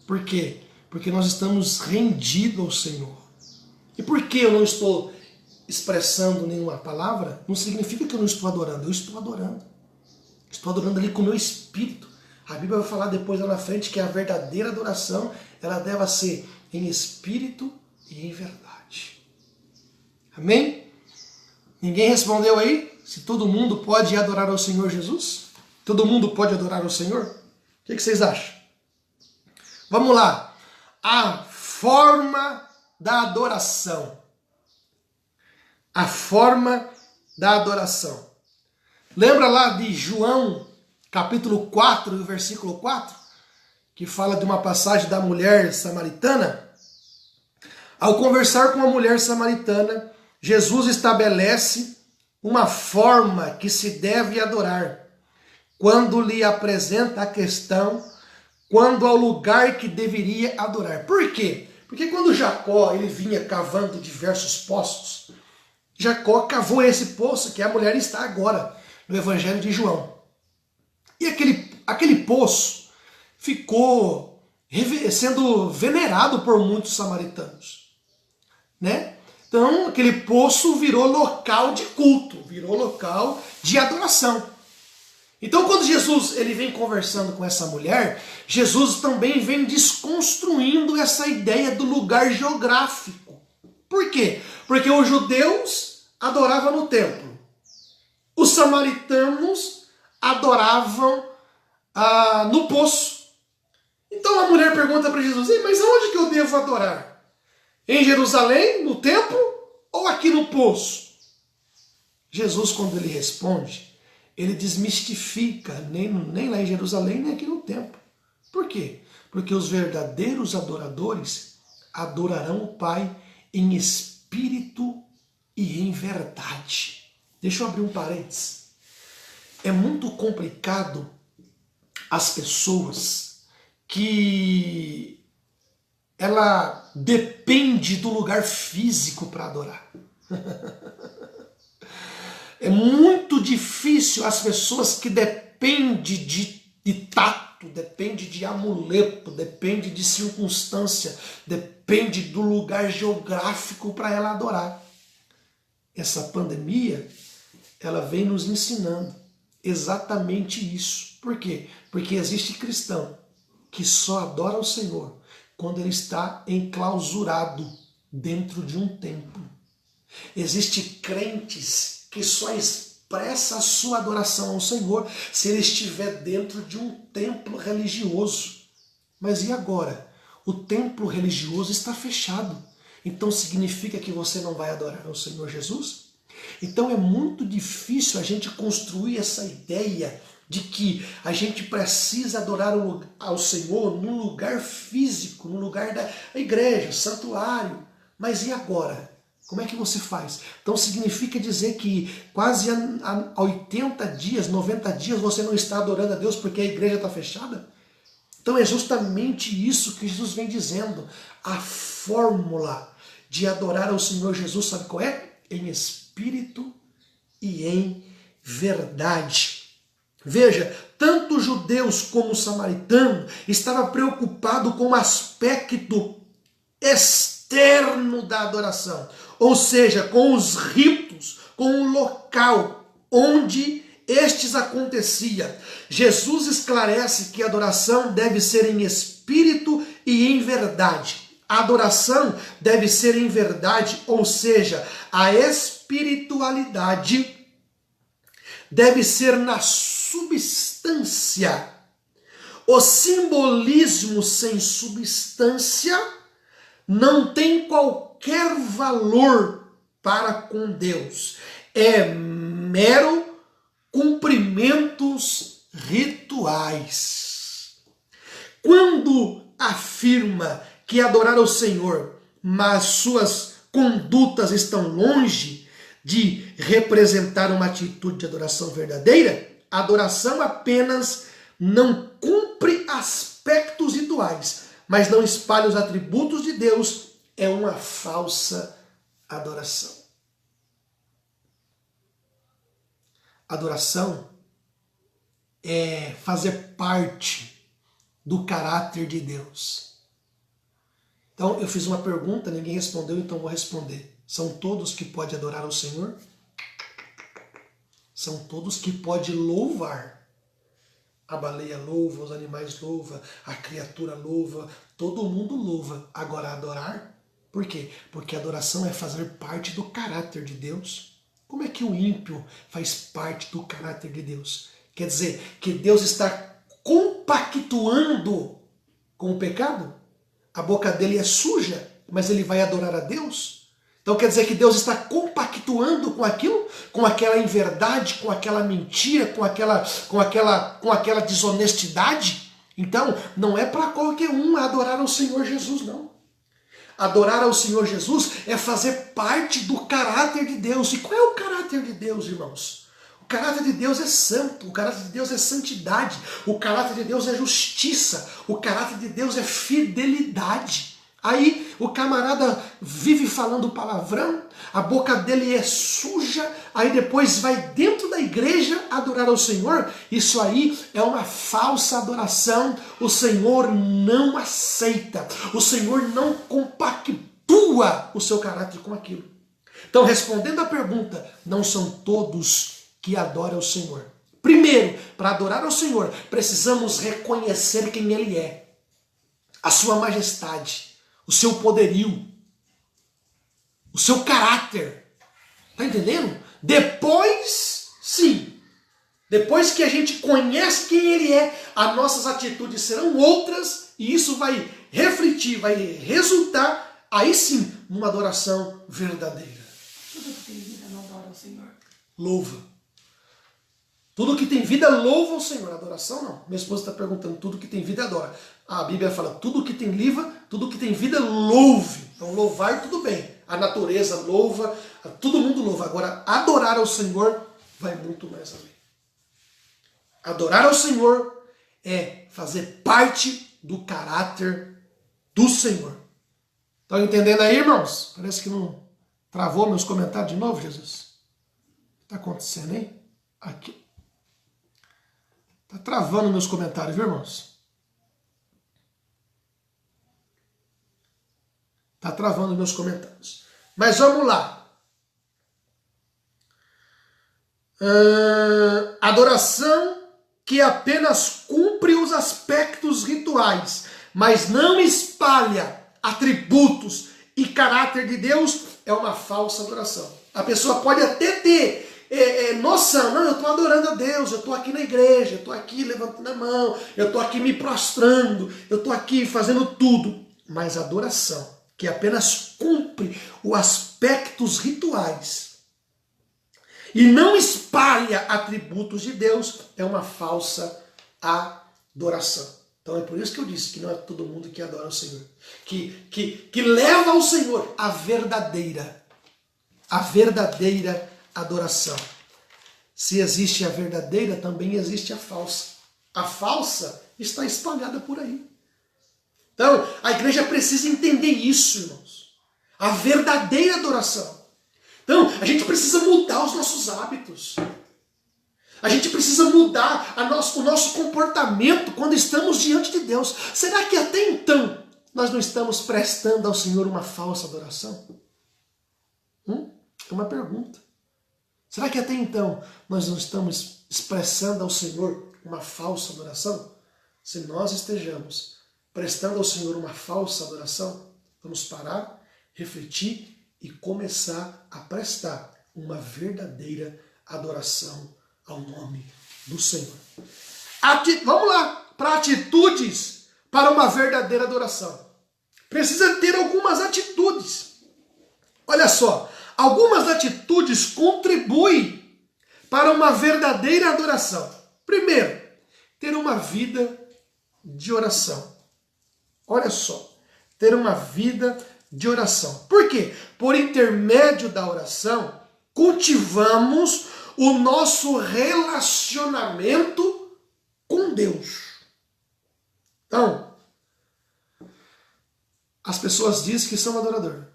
Por quê? Porque nós estamos rendidos ao Senhor. E por que eu não estou expressando nenhuma palavra? Não significa que eu não estou adorando. Eu estou adorando. Estou adorando ali com o meu espírito. A Bíblia vai falar depois lá na frente que a verdadeira adoração, ela deve ser em espírito e em verdade. Amém? Ninguém respondeu aí? Se todo mundo pode adorar ao Senhor Jesus? Todo mundo pode adorar ao Senhor? O que vocês acham? Vamos lá. A forma da adoração. A forma da adoração. Lembra lá de João, capítulo 4, versículo 4? Que fala de uma passagem da mulher samaritana? Ao conversar com a mulher samaritana, Jesus estabelece uma forma que se deve adorar. Quando lhe apresenta a questão, quando ao lugar que deveria adorar. Por quê? Porque quando Jacó ele vinha cavando diversos poços, Jacó cavou esse poço que a mulher está agora, no Evangelho de João. E aquele poço ficou sendo venerado por muitos samaritanos, né? Então, aquele poço virou local de culto, virou local de adoração. Então, quando Jesus ele vem conversando com essa mulher, Jesus também vem desconstruindo essa ideia do lugar geográfico. Por quê? Porque os judeus adoravam no templo. Os samaritanos adoravam no poço. Então a mulher pergunta para Jesus, mas aonde que eu devo adorar? Em Jerusalém, no templo ou aqui no poço? Jesus, quando ele responde, ele desmistifica, nem lá em Jerusalém, nem aqui no templo. Por quê? Porque os verdadeiros adoradores adorarão o Pai em espírito e em verdade. Deixa eu abrir um parênteses. É muito complicado as pessoas que ela depende do lugar físico para adorar. É muito difícil as pessoas que dependem de tato, dependem de amuleto, dependem de circunstância, dependem do lugar geográfico para ela adorar. Essa pandemia, ela vem nos ensinando exatamente isso. Por quê? Porque existe cristão que só adora o Senhor quando ele está enclausurado dentro de um templo. Existe crentes que só expressa a sua adoração ao Senhor se ele estiver dentro de um templo religioso. Mas e agora? O templo religioso está fechado. Então significa que você não vai adorar ao Senhor Jesus? Então é muito difícil a gente construir essa ideia de que a gente precisa adorar ao Senhor num lugar físico, no lugar da igreja, santuário. Mas e agora? Como é que você faz? Então significa dizer que quase há 80 dias, 90 dias você não está adorando a Deus porque a igreja está fechada? Então é justamente isso que Jesus vem dizendo. A fórmula de adorar ao Senhor Jesus, sabe qual é? Em espírito e em verdade. Veja, tanto os judeus como os samaritanos estavam preocupados com o aspecto externo da adoração, ou seja, com os ritos, com o local onde estes acontecia. Jesus esclarece que a adoração deve ser em espírito e em verdade. A adoração deve ser em verdade, ou seja, a espiritualidade deve ser na substância. O simbolismo sem substância não tem qualquer valor para com Deus. É mero cumprimentos rituais. Quando afirma que adorar ao Senhor, mas suas condutas estão longe de representar uma atitude de adoração verdadeira, a adoração apenas não cumpre aspectos rituais, mas não espalha os atributos de Deus, é uma falsa adoração. Adoração é fazer parte do caráter de Deus. Então, eu fiz uma pergunta, ninguém respondeu, então vou responder. São todos que podem adorar ao Senhor? São todos que podem louvar. A baleia louva, os animais louvam, a criatura louva, todo mundo louva. Agora, adorar? Por quê? Porque a adoração é fazer parte do caráter de Deus. Como é que o ímpio faz parte do caráter de Deus? Quer dizer, que Deus está compactuando com o pecado? A boca dele é suja, mas ele vai adorar a Deus? Então quer dizer que Deus está compactuando com aquilo, com aquela inverdade, com aquela mentira, com aquela desonestidade? Então não é para qualquer um adorar ao Senhor Jesus, não. Adorar ao Senhor Jesus é fazer parte do caráter de Deus. E qual é o caráter de Deus, irmãos? O caráter de Deus é santo, o caráter de Deus é santidade, o caráter de Deus é justiça, o caráter de Deus é fidelidade. Aí o camarada vive falando palavrão, a boca dele é suja, aí depois vai dentro da igreja adorar ao Senhor. Isso aí é uma falsa adoração. O Senhor não aceita, o Senhor não compactua o seu caráter com aquilo. Então, respondendo à pergunta, não são todos que adoram o Senhor. Primeiro, para adorar ao Senhor, precisamos reconhecer quem Ele é, a sua majestade, o seu poderio, o seu caráter. Tá entendendo? Depois, sim, depois que a gente conhece quem Ele é, as nossas atitudes serão outras e isso vai refletir, vai resultar, aí sim, numa adoração verdadeira. Tudo que tem vida não adora o Senhor. Louva. Tudo que tem vida louva o Senhor. Adoração não. Minha esposa está perguntando, tudo que tem vida adora. A Bíblia fala, tudo que tem vida louve. Então louvar tudo bem. A natureza louva, todo mundo louva. Agora, adorar ao Senhor vai muito mais além. Adorar ao Senhor é fazer parte do caráter do Senhor. Estão entendendo aí, irmãos? Parece que não travou meus comentários de novo, Jesus. O que está acontecendo, hein? Aqui. Está travando meus comentários, viu, irmãos? Está travando meus comentários. Mas vamos lá. Adoração que apenas cumpre os aspectos rituais, mas não espalha atributos e caráter de Deus, é uma falsa adoração. A pessoa pode até ter noção, não, eu estou adorando a Deus, eu estou aqui na igreja, eu estou aqui levantando a mão, eu estou aqui me prostrando, eu estou aqui fazendo tudo. Mas a adoração que apenas cumpre os aspectos rituais e não espalha atributos de Deus, é uma falsa adoração. Então é por isso que eu disse que não é todo mundo que adora o Senhor, que leva ao Senhor a verdadeira adoração. Se existe a verdadeira, também existe a falsa. A falsa está espalhada por aí. Então, a igreja precisa entender isso, irmãos. A verdadeira adoração. Então, a gente precisa mudar os nossos hábitos. A gente precisa mudar o nosso comportamento quando estamos diante de Deus. Será que até então nós não estamos prestando ao Senhor uma falsa adoração? É uma pergunta. Será que até então nós não estamos expressando ao Senhor uma falsa adoração? Se nós estejamos prestando ao Senhor uma falsa adoração, vamos parar, refletir e começar a prestar uma verdadeira adoração ao nome do Senhor. Vamos lá, para atitudes para uma verdadeira adoração. Precisa ter algumas atitudes. Olha só, algumas atitudes contribuem para uma verdadeira adoração. Primeiro, ter uma vida de oração. Olha só, ter uma vida de oração. Por quê? Por intermédio da oração, cultivamos o nosso relacionamento com Deus. Então, as pessoas dizem que são adorador.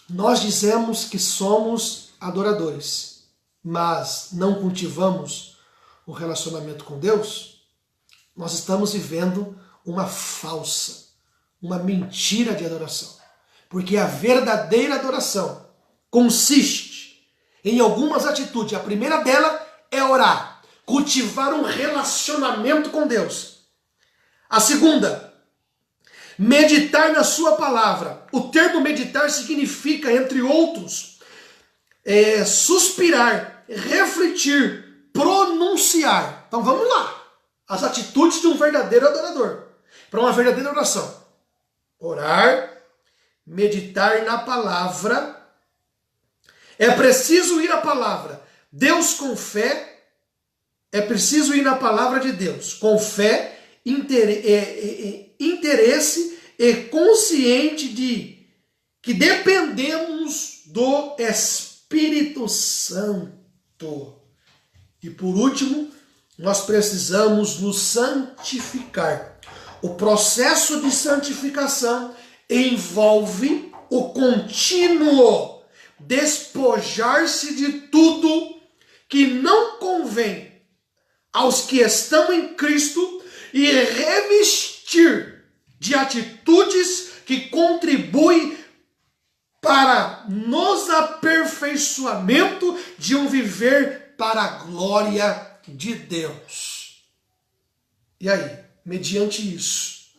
Nós dizemos que somos adoradores, mas não cultivamos o relacionamento com Deus, nós estamos vivendo uma falsa, uma mentira de adoração. Porque a verdadeira adoração consiste em algumas atitudes. A primeira dela é orar, cultivar um relacionamento com Deus. A segunda, meditar na sua palavra. O termo meditar significa, entre outros, suspirar, refletir, pronunciar. Então vamos lá. As atitudes de um verdadeiro adorador. Para uma verdadeira oração. Orar, meditar na palavra. É preciso ir à palavra. Deus com fé. É preciso ir na palavra de Deus. Com fé, interesse e consciente de que dependemos do Espírito Santo. E por último, nós precisamos nos santificar. O processo de santificação envolve o contínuo despojar-se de tudo que não convém aos que estão em Cristo e revestir de atitudes que contribuem para nos aperfeiçoamento de um viver para a glória de Deus. E aí, mediante isso,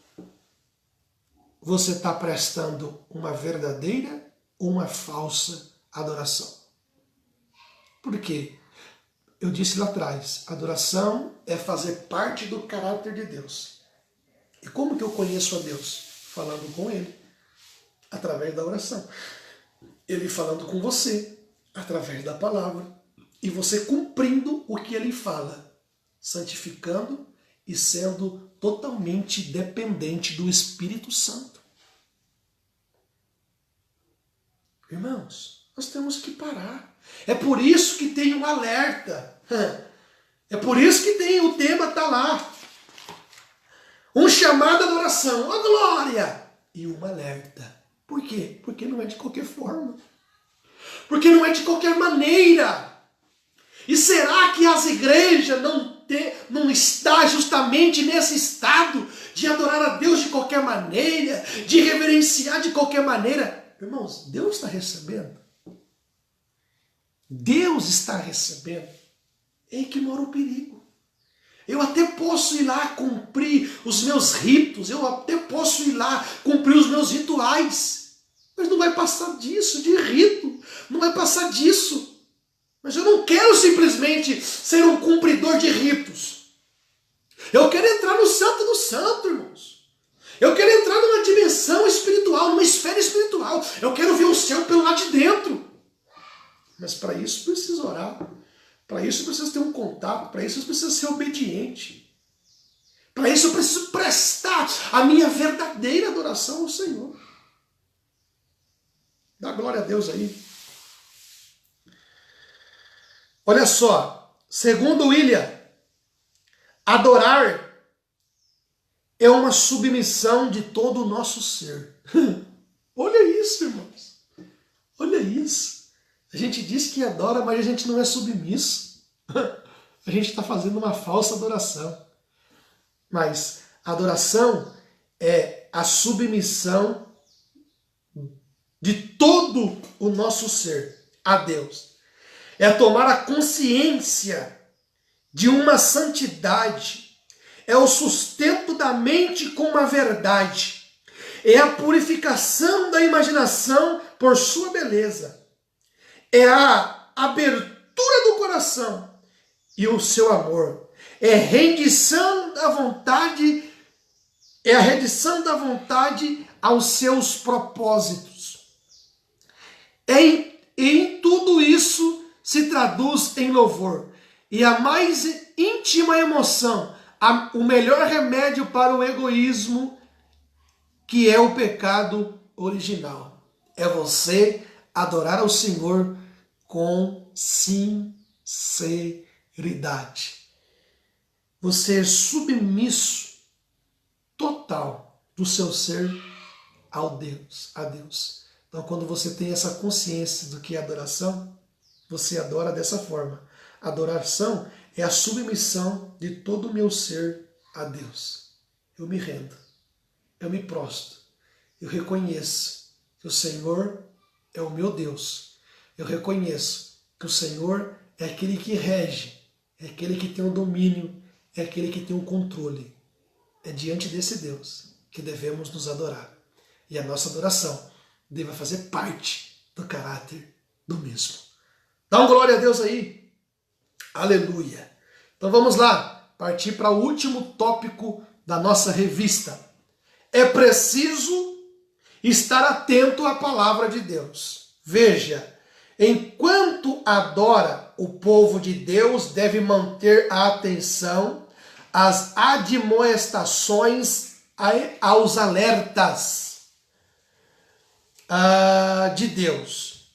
você está prestando uma verdadeira ou uma falsa adoração? Por quê? Eu disse lá atrás, adoração é fazer parte do caráter de Deus. E como que eu conheço a Deus? Falando com Ele, através da oração. Ele falando com você, através da palavra. E você cumprindo o que Ele fala, santificando e sendo totalmente dependente do Espírito Santo. Irmãos, nós temos que parar. É por isso que tem um alerta. É por isso que tem o tema está lá. Um chamado à adoração, a glória. E um alerta. Por quê? Porque não é de qualquer forma. Porque não é de qualquer maneira. E será que as igrejas não está justamente nesse estado de adorar a Deus de qualquer maneira, de reverenciar de qualquer maneira? Irmãos, Deus está recebendo. Deus está recebendo. É aí que mora o perigo. Eu até posso ir lá cumprir os meus ritos, eu até posso ir lá cumprir os meus rituais, mas não vai passar disso, de rito, não vai passar disso. Mas eu não quero simplesmente ser um cumpridor de ritos. Eu quero entrar no santo do santo, irmãos. Eu quero entrar numa dimensão espiritual, numa esfera espiritual. Eu quero ver o céu pelo lado de dentro. Mas para isso precisa orar. Para isso eu preciso ter um contato. Para isso eu preciso ser obediente. Para isso eu preciso prestar a minha verdadeira adoração ao Senhor. Dá glória a Deus aí. Olha só, segundo William, adorar é uma submissão de todo o nosso ser. Olha isso, irmãos. Olha isso. A gente diz que adora, mas a gente não é submisso. A gente está fazendo uma falsa adoração. Mas a adoração é a submissão de todo o nosso ser a Deus. É tomar a consciência de uma santidade. É o sustento da mente com a verdade. É a purificação da imaginação por sua beleza. É a abertura do coração e o seu amor. É rendição da vontade. É a rendição da vontade aos seus propósitos. Em tudo isso se traduz em louvor. E a mais íntima emoção, o melhor remédio para o egoísmo, que é o pecado original. É você adorar ao Senhor com sinceridade. Você é submisso total do seu ser ao Deus, a Deus. Então, quando você tem essa consciência do que é adoração, você adora dessa forma. Adoração é a submissão de todo o meu ser a Deus. Eu me rendo, eu me prostro, eu reconheço que o Senhor é o meu Deus. Eu reconheço que o Senhor é aquele que rege, é aquele que tem o domínio, é aquele que tem o controle. É diante desse Deus que devemos nos adorar. E a nossa adoração deve fazer parte do caráter do mesmo. Dá um glória a Deus aí. Aleluia. Então vamos lá, partir para o último tópico da nossa revista. É preciso estar atento à palavra de Deus. Veja, enquanto adora, o povo de Deus deve manter a atenção às admoestações, aos alertas de Deus,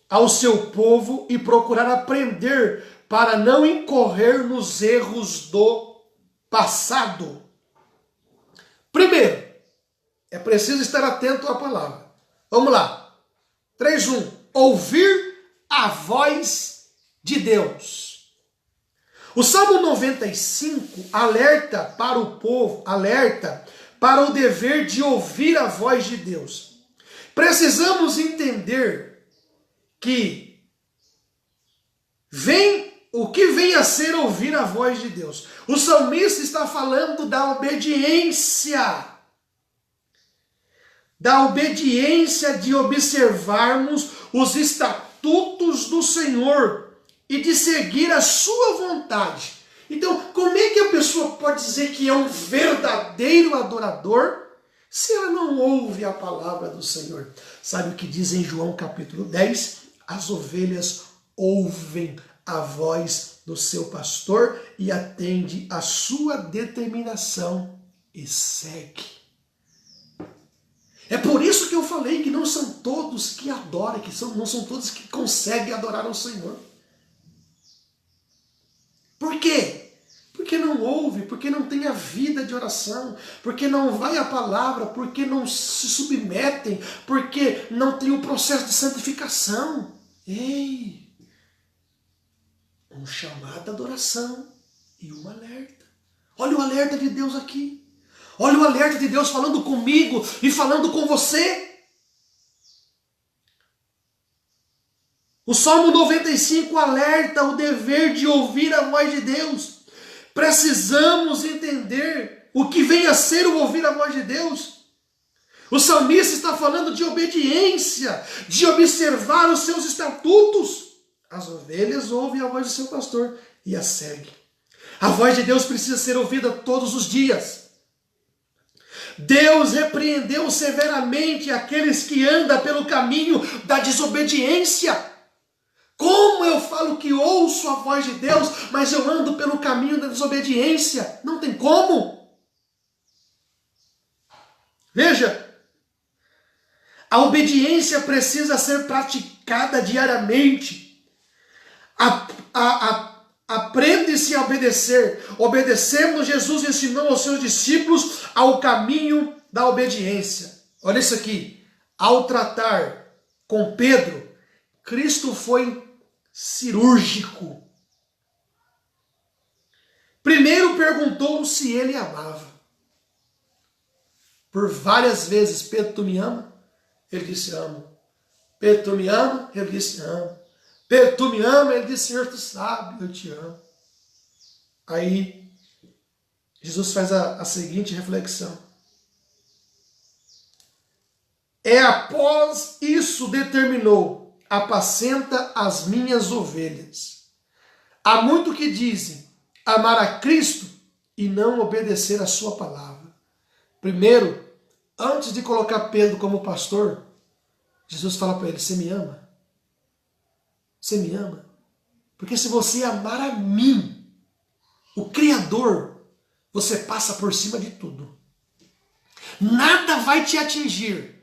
ao seu povo e procurar aprender para não incorrer nos erros do passado. Primeiro, é preciso estar atento à palavra. Vamos lá. 3:1. Ouvir a voz de Deus. O Salmo 95 alerta para o povo, alerta para o dever de ouvir a voz de Deus. Precisamos entender que o que vem a ser ouvir a voz de Deus. O salmista está falando da obediência. Da obediência de observarmos os estatutos do Senhor e de seguir a sua vontade. Então, como é que a pessoa pode dizer que é um verdadeiro adorador se ela não ouve a palavra do Senhor? Sabe o que diz em João capítulo 10? As ovelhas ouvem a voz do seu pastor e atende a sua determinação e segue. É por isso que eu falei que não são todos que adoram, não são todos que conseguem adorar ao Senhor. Por quê? Porque não ouve, porque não tem a vida de oração, porque não vai à palavra, porque não se submetem, porque não tem o processo de santificação. Ei! Um chamado à adoração e um alerta. Olha o alerta de Deus aqui. Olha o alerta de Deus falando comigo e falando com você. O Salmo 95 alerta o dever de ouvir a voz de Deus. Precisamos entender o que vem a ser o ouvir a voz de Deus. O salmista está falando de obediência, de observar os seus estatutos. As ovelhas ouvem a voz do seu pastor e a seguem. A voz de Deus precisa ser ouvida todos os dias. Deus repreendeu severamente aqueles que andam pelo caminho da desobediência. Como eu falo que ouço a voz de Deus, mas eu ando pelo caminho da desobediência? Não tem como. Veja, a obediência precisa ser praticada diariamente. Aprende-se a obedecer. Obedecemos, Jesus ensinou aos seus discípulos ao caminho da obediência. Olha isso aqui. Ao tratar com Pedro, Cristo foi cirúrgico. Primeiro perguntou se ele amava. Por várias vezes, Pedro, tu me ama? Ele disse, amo. Pedro, tu me ama? Ele disse, amo. Pedro, tu me ama? Ele disse, Senhor, tu sabe, eu te amo. Aí, Jesus faz a seguinte reflexão. Após isso determinou, apacenta as minhas ovelhas. Há muito que dizem, amar a Cristo e não obedecer a sua palavra. Primeiro, antes de colocar Pedro como pastor, Jesus fala para ele, você me ama? Você me ama? Porque se você amar a mim, o Criador, você passa por cima de tudo. Nada vai te atingir.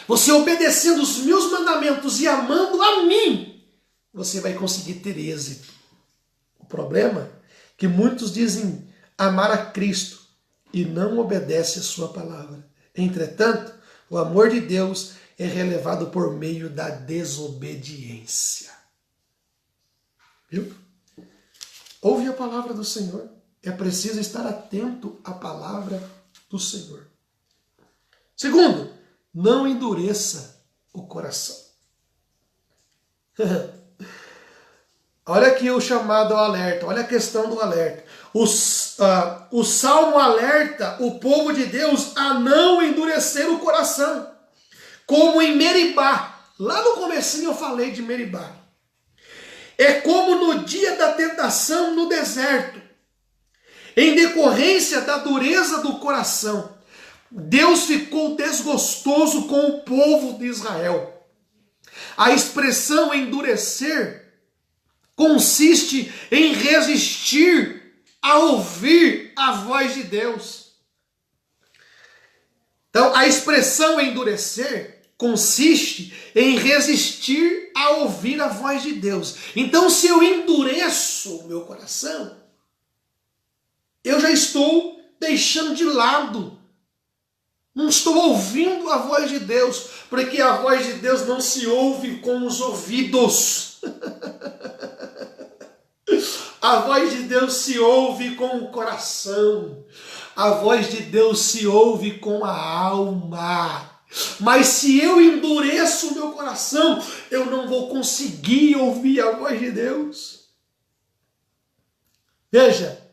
Você obedecendo os meus mandamentos e amando a mim, você vai conseguir ter êxito. O problema é que muitos dizem amar a Cristo e não obedecem a sua palavra. Entretanto, O amor de Deus é relevado por meio da desobediência. Viu? Ouve a palavra do Senhor. É preciso estar atento à palavra do Senhor. Segundo, não endureça o coração. Olha aqui o chamado ao alerta, olha a questão do alerta. O Salmo alerta o povo de Deus a não endurecer o coração. Como em Meribá. Lá no comecinho eu falei de Meribá. É como no dia da tentação no deserto. Em decorrência da dureza do coração, Deus ficou desgostoso com o povo de Israel. A expressão endurecer consiste em resistir a ouvir a voz de Deus. Então, a expressão endurecer consiste em resistir a ouvir a voz de Deus. Então, se eu endureço o meu coração, eu já estou deixando de lado. Não estou ouvindo a voz de Deus, porque a voz de Deus não se ouve com os ouvidos. A voz de Deus se ouve com o coração. A voz de Deus se ouve com a alma. Mas se eu endureço o meu coração, eu não vou conseguir ouvir a voz de Deus. Veja,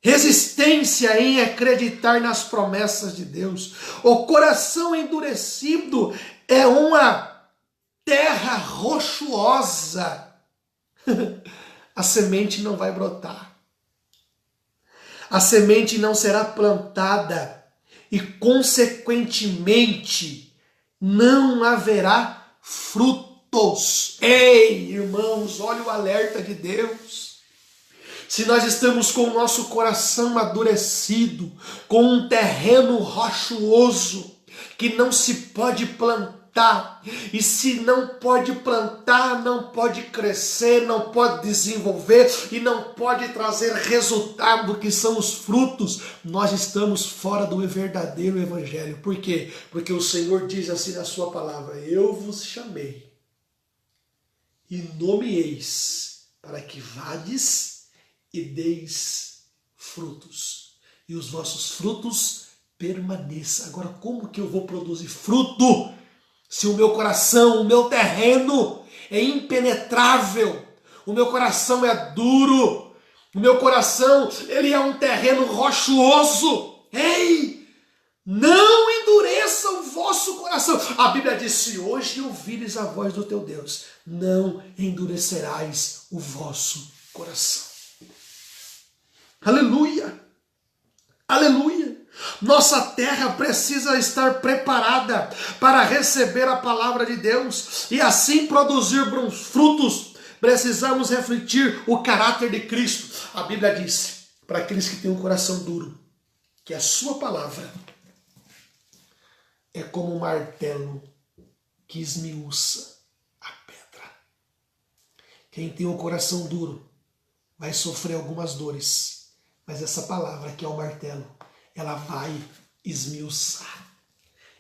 resistência em acreditar nas promessas de Deus. O coração endurecido é uma terra rochosa. A semente não vai brotar. A semente não será plantada e, consequentemente, não haverá frutos. Ei, irmãos, olha o alerta de Deus. Se nós estamos com o nosso coração endurecido, com um terreno rochoso, que não se pode plantar, e se não pode plantar, não pode crescer, não pode desenvolver, e não pode trazer resultado, que são os frutos, nós estamos fora do verdadeiro evangelho. Por quê? Porque o Senhor diz assim na sua palavra: eu vos chamei e nomeeis para que vades e deis frutos, e os vossos frutos permaneçam. Agora, como que eu vou produzir fruto se o meu coração, o meu terreno é impenetrável, o meu coração é duro, o meu coração, ele é um terreno rochoso? Ei, não endureça o vosso coração. A Bíblia diz: se hoje ouvires a voz do teu Deus, não endurecerás o vosso coração. Aleluia, aleluia. Nossa terra precisa estar preparada para receber a palavra de Deus e assim produzir bons frutos. Precisamos refletir o caráter de Cristo. A Bíblia diz, para aqueles que têm um coração duro, que a sua palavra é como um martelo que esmiuça a pedra. Quem tem um coração duro vai sofrer algumas dores, mas essa palavra que é o martelo, ela vai esmiuçar,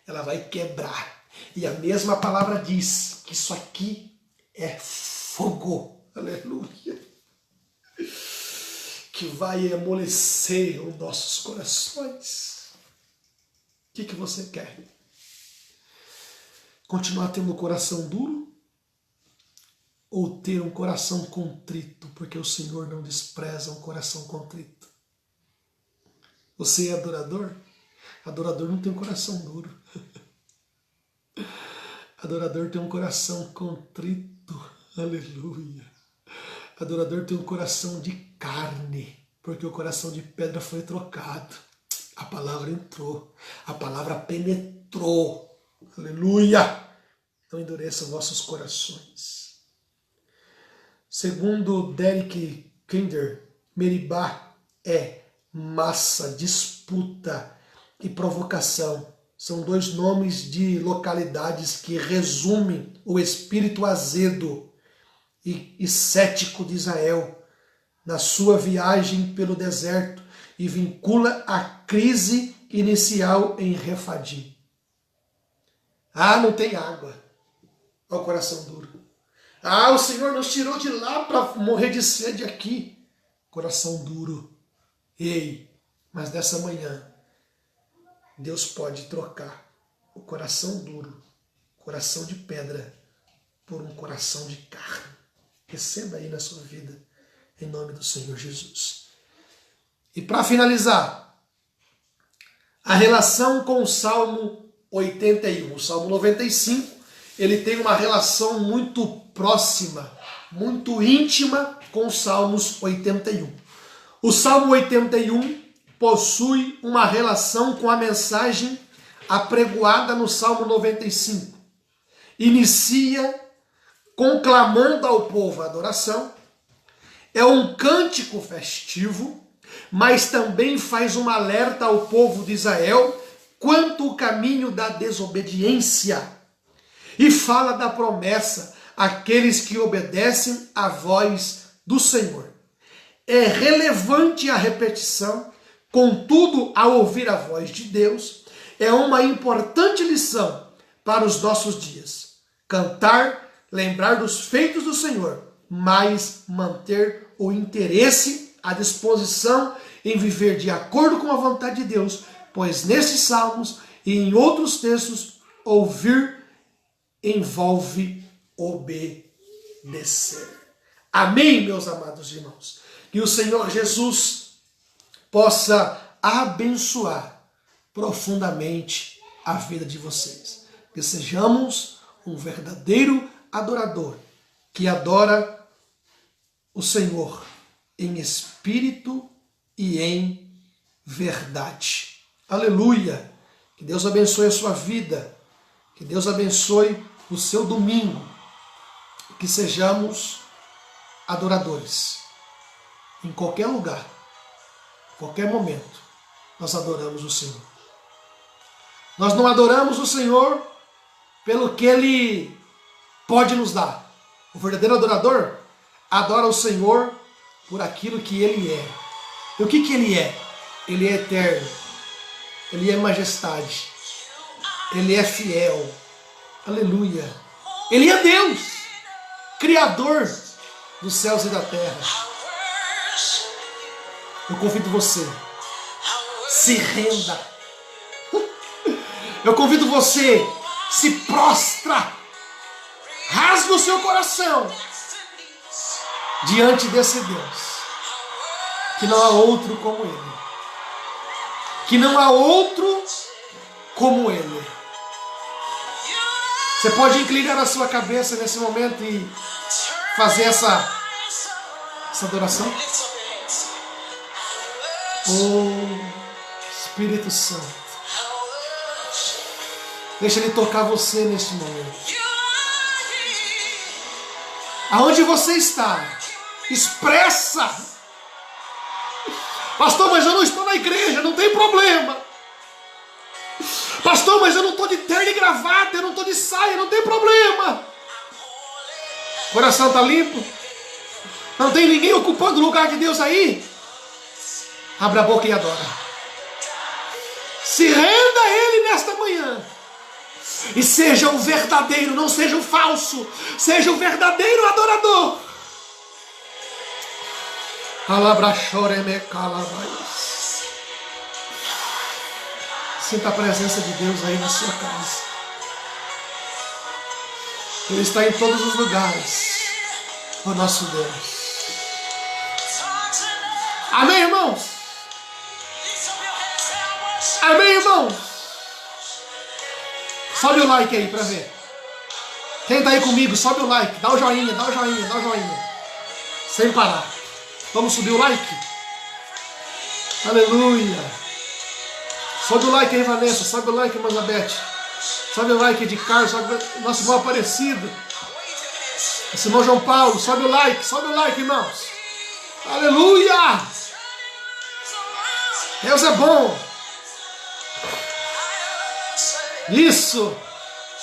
ela vai quebrar. E a mesma palavra diz que isso aqui é fogo, aleluia, que vai amolecer os nossos corações. O que você quer? Continuar tendo um coração duro? Ou ter um coração contrito? Porque o Senhor não despreza um coração contrito. Você é adorador? Adorador não tem um coração duro. Adorador tem um coração contrito. Aleluia. Adorador tem um coração de carne, porque o coração de pedra foi trocado. A palavra entrou. A palavra penetrou. Aleluia. Não endureçam vossos corações. Segundo Derek Kinder, Meribá é massa, disputa e provocação. São dois nomes de localidades que resumem o espírito azedo e cético de Israel na sua viagem pelo deserto e vincula a crise inicial em Refadim. Ah, não tem água. Olha o coração duro. Ah, o Senhor nos tirou de lá para morrer de sede aqui. Coração duro. Ei, mas nessa manhã, Deus pode trocar o coração duro, coração de pedra, por um coração de carne. Receba aí na sua vida, em nome do Senhor Jesus. E para finalizar, a relação com o Salmo 81. O Salmo 95, ele tem uma relação muito próxima, muito íntima com os Salmos 81. O Salmo 81 possui uma relação com a mensagem apregoada no Salmo 95. Inicia conclamando ao povo a adoração, é um cântico festivo, mas também faz um alerta ao povo de Israel quanto ao caminho da desobediência. E fala da promessa àqueles que obedecem à voz do Senhor. É relevante a repetição, contudo, ao ouvir a voz de Deus, é uma importante lição para os nossos dias. Cantar, lembrar dos feitos do Senhor, mas manter o interesse, a disposição em viver de acordo com a vontade de Deus, pois nesses salmos e em outros textos, ouvir envolve obedecer. Amém, meus amados irmãos? Que o Senhor Jesus possa abençoar profundamente a vida de vocês. Que sejamos um verdadeiro adorador, que adora o Senhor em espírito e em verdade. Aleluia! Que Deus abençoe a sua vida, que Deus abençoe o seu domingo, que sejamos adoradores. Em qualquer lugar, qualquer momento, nós adoramos o Senhor. Nós não adoramos o Senhor pelo que Ele pode nos dar. O verdadeiro adorador adora o Senhor por aquilo que Ele é. E o que Ele é? Ele é eterno. Ele é majestade. Ele é fiel. Aleluia. Ele é Deus, Criador dos céus e da terra. Eu convido você, se renda. Eu convido você, se prostra. Rasga o seu coração diante desse Deus, que não há outro como Ele, que não há outro como Ele. Você pode inclinar a sua cabeça nesse momento e fazer essa adoração? Oh, Espírito Santo, deixa Ele tocar você neste momento. Aonde você está, expressa. Pastor, mas eu não estou na igreja, não tem problema. Pastor, mas eu não estou de terno e gravata, eu não estou de saia, não tem problema. O coração está limpo? Não tem ninguém ocupando o lugar de Deus aí? Abra a boca e adora. Se renda a Ele nesta manhã. E seja o verdadeiro, não seja o falso. Seja o verdadeiro adorador. Sinta a presença de Deus aí na sua casa. Ele está em todos os lugares. O nosso Deus. Amém, irmãos? Amém, irmãos? Sobe o like aí para ver. Quem está aí comigo, sobe o like. Dá o joinha, dá o joinha, dá o joinha. Sem parar. Vamos subir o like? Aleluia. Sobe o like aí, Vanessa. Sobe o like, Elizabeth. Sobe o like de Carlos. Sobe o nosso irmão Aparecido. Esse irmão João Paulo. Sobe o like, irmãos. Aleluia. Deus é bom. Isso.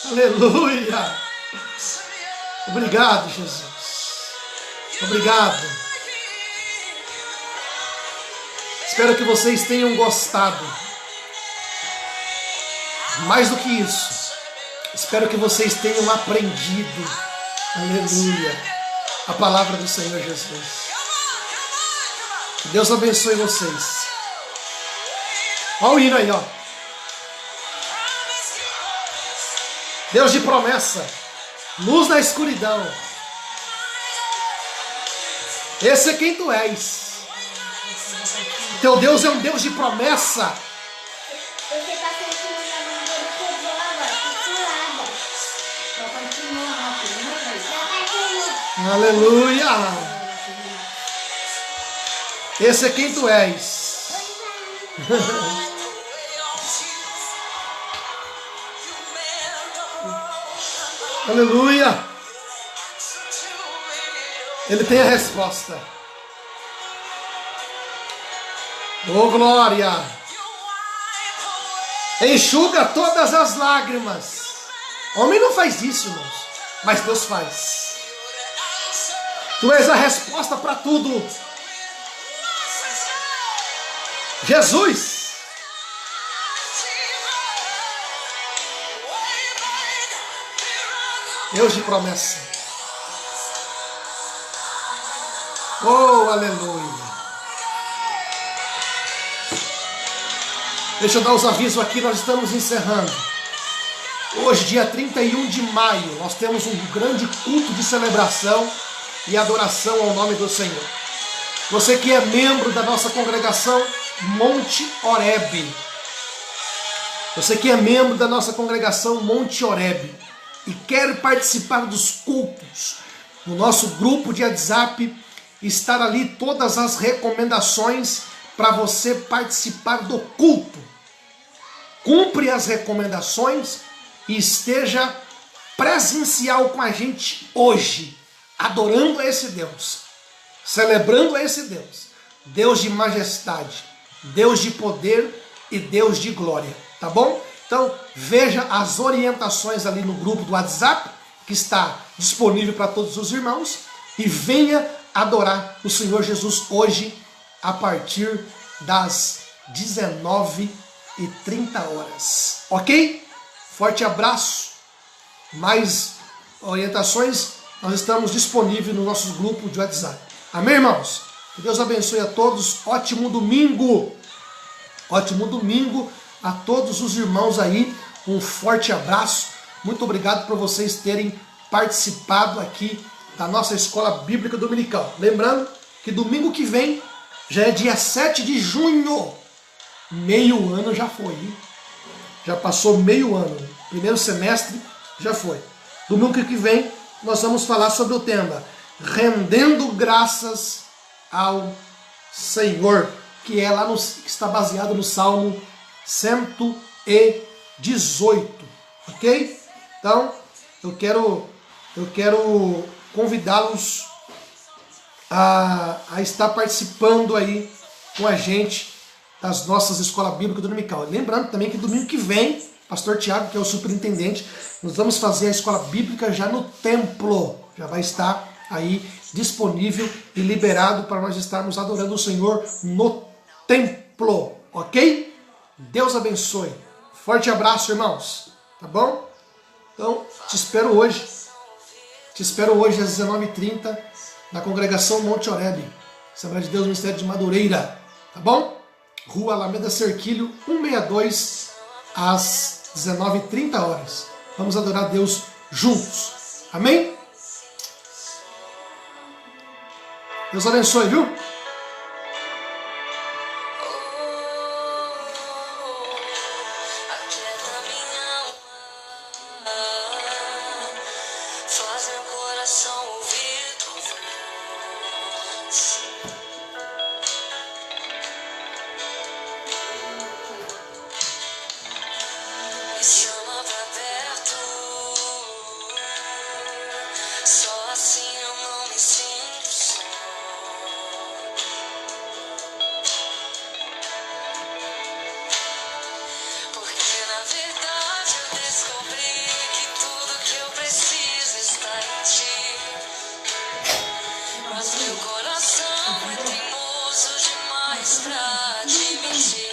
Aleluia. Obrigado, Jesus. Obrigado. Espero que vocês tenham gostado. Mais do que isso, Espero que vocês tenham aprendido, aleluia, a palavra do Senhor Jesus. Que Deus abençoe vocês. Olha o hino aí, ó. Deus de promessa, luz na escuridão. Esse é quem tu és. Teu Deus é um Deus de promessa. Você está sentindo a mão dele quebrada, fissurada. Só continua rápido, né, Thaís? Já vai ter. Aleluia. Esse é quem tu és. Aleluia. Ele tem a resposta. Oh, glória. Enxuga todas as lágrimas. Homem não faz isso, irmãos, mas Deus faz. Tu és a resposta para tudo. Jesus. Deus de promessa. Oh, aleluia. Deixa eu dar os avisos aqui, nós estamos encerrando. Hoje, dia 31 de maio, nós temos um grande culto de celebração e adoração ao nome do Senhor. Você que é membro da nossa congregação Monte Horebe. Você que é membro da nossa congregação Monte Horebe e quer participar dos cultos, no nosso grupo de WhatsApp, estar ali todas as recomendações para você participar do culto. Cumpre as recomendações e esteja presencial com a gente hoje, adorando a esse Deus, celebrando a esse Deus, Deus de majestade, Deus de poder e Deus de glória, tá bom? Então veja as orientações ali no grupo do WhatsApp, que está disponível para todos os irmãos, e venha adorar o Senhor Jesus hoje, a partir das 19h30, ok? Forte abraço. Mais orientações nós estamos disponíveis no nosso grupo de WhatsApp. Amém, irmãos? Que Deus abençoe a todos. Ótimo domingo. Ótimo domingo a todos os irmãos aí. Um forte abraço. Muito obrigado por vocês terem participado aqui da nossa Escola Bíblica Dominical. Lembrando que domingo que vem já é dia 7 de junho. Meio ano já foi, hein? Já passou meio ano. Primeiro semestre já foi. Domingo que vem nós vamos falar sobre o tema rendendo graças ao Senhor, que é lá que está baseado no Salmo 118, ok? Então eu quero convidá-los a estar participando aí com a gente das nossas escolas bíblicas dominical. Lembrando também que domingo que vem, pastor Tiago, que é o superintendente, nós vamos fazer a escola bíblica já no templo. Já vai estar aí disponível e liberado para nós estarmos adorando o Senhor no templo, ok? Deus abençoe. Forte abraço, irmãos. Tá bom? Então, te espero hoje. Te espero hoje às 19h30 na congregação Monte Horebe, Assembleia de Deus, Ministério de Madureira. Tá bom? Rua Alameda Cerquilho, 162, às 19h30. Vamos adorar Deus juntos. Amém? Deus abençoe, viu? Faz meu coração ouvir tua voz. Me chama pra perto. Só assim eu não me sinto só. Porque na verdade eu descobri que tudo que eu preciso está em ti. Mas meu coração é teimoso demais pra admitir.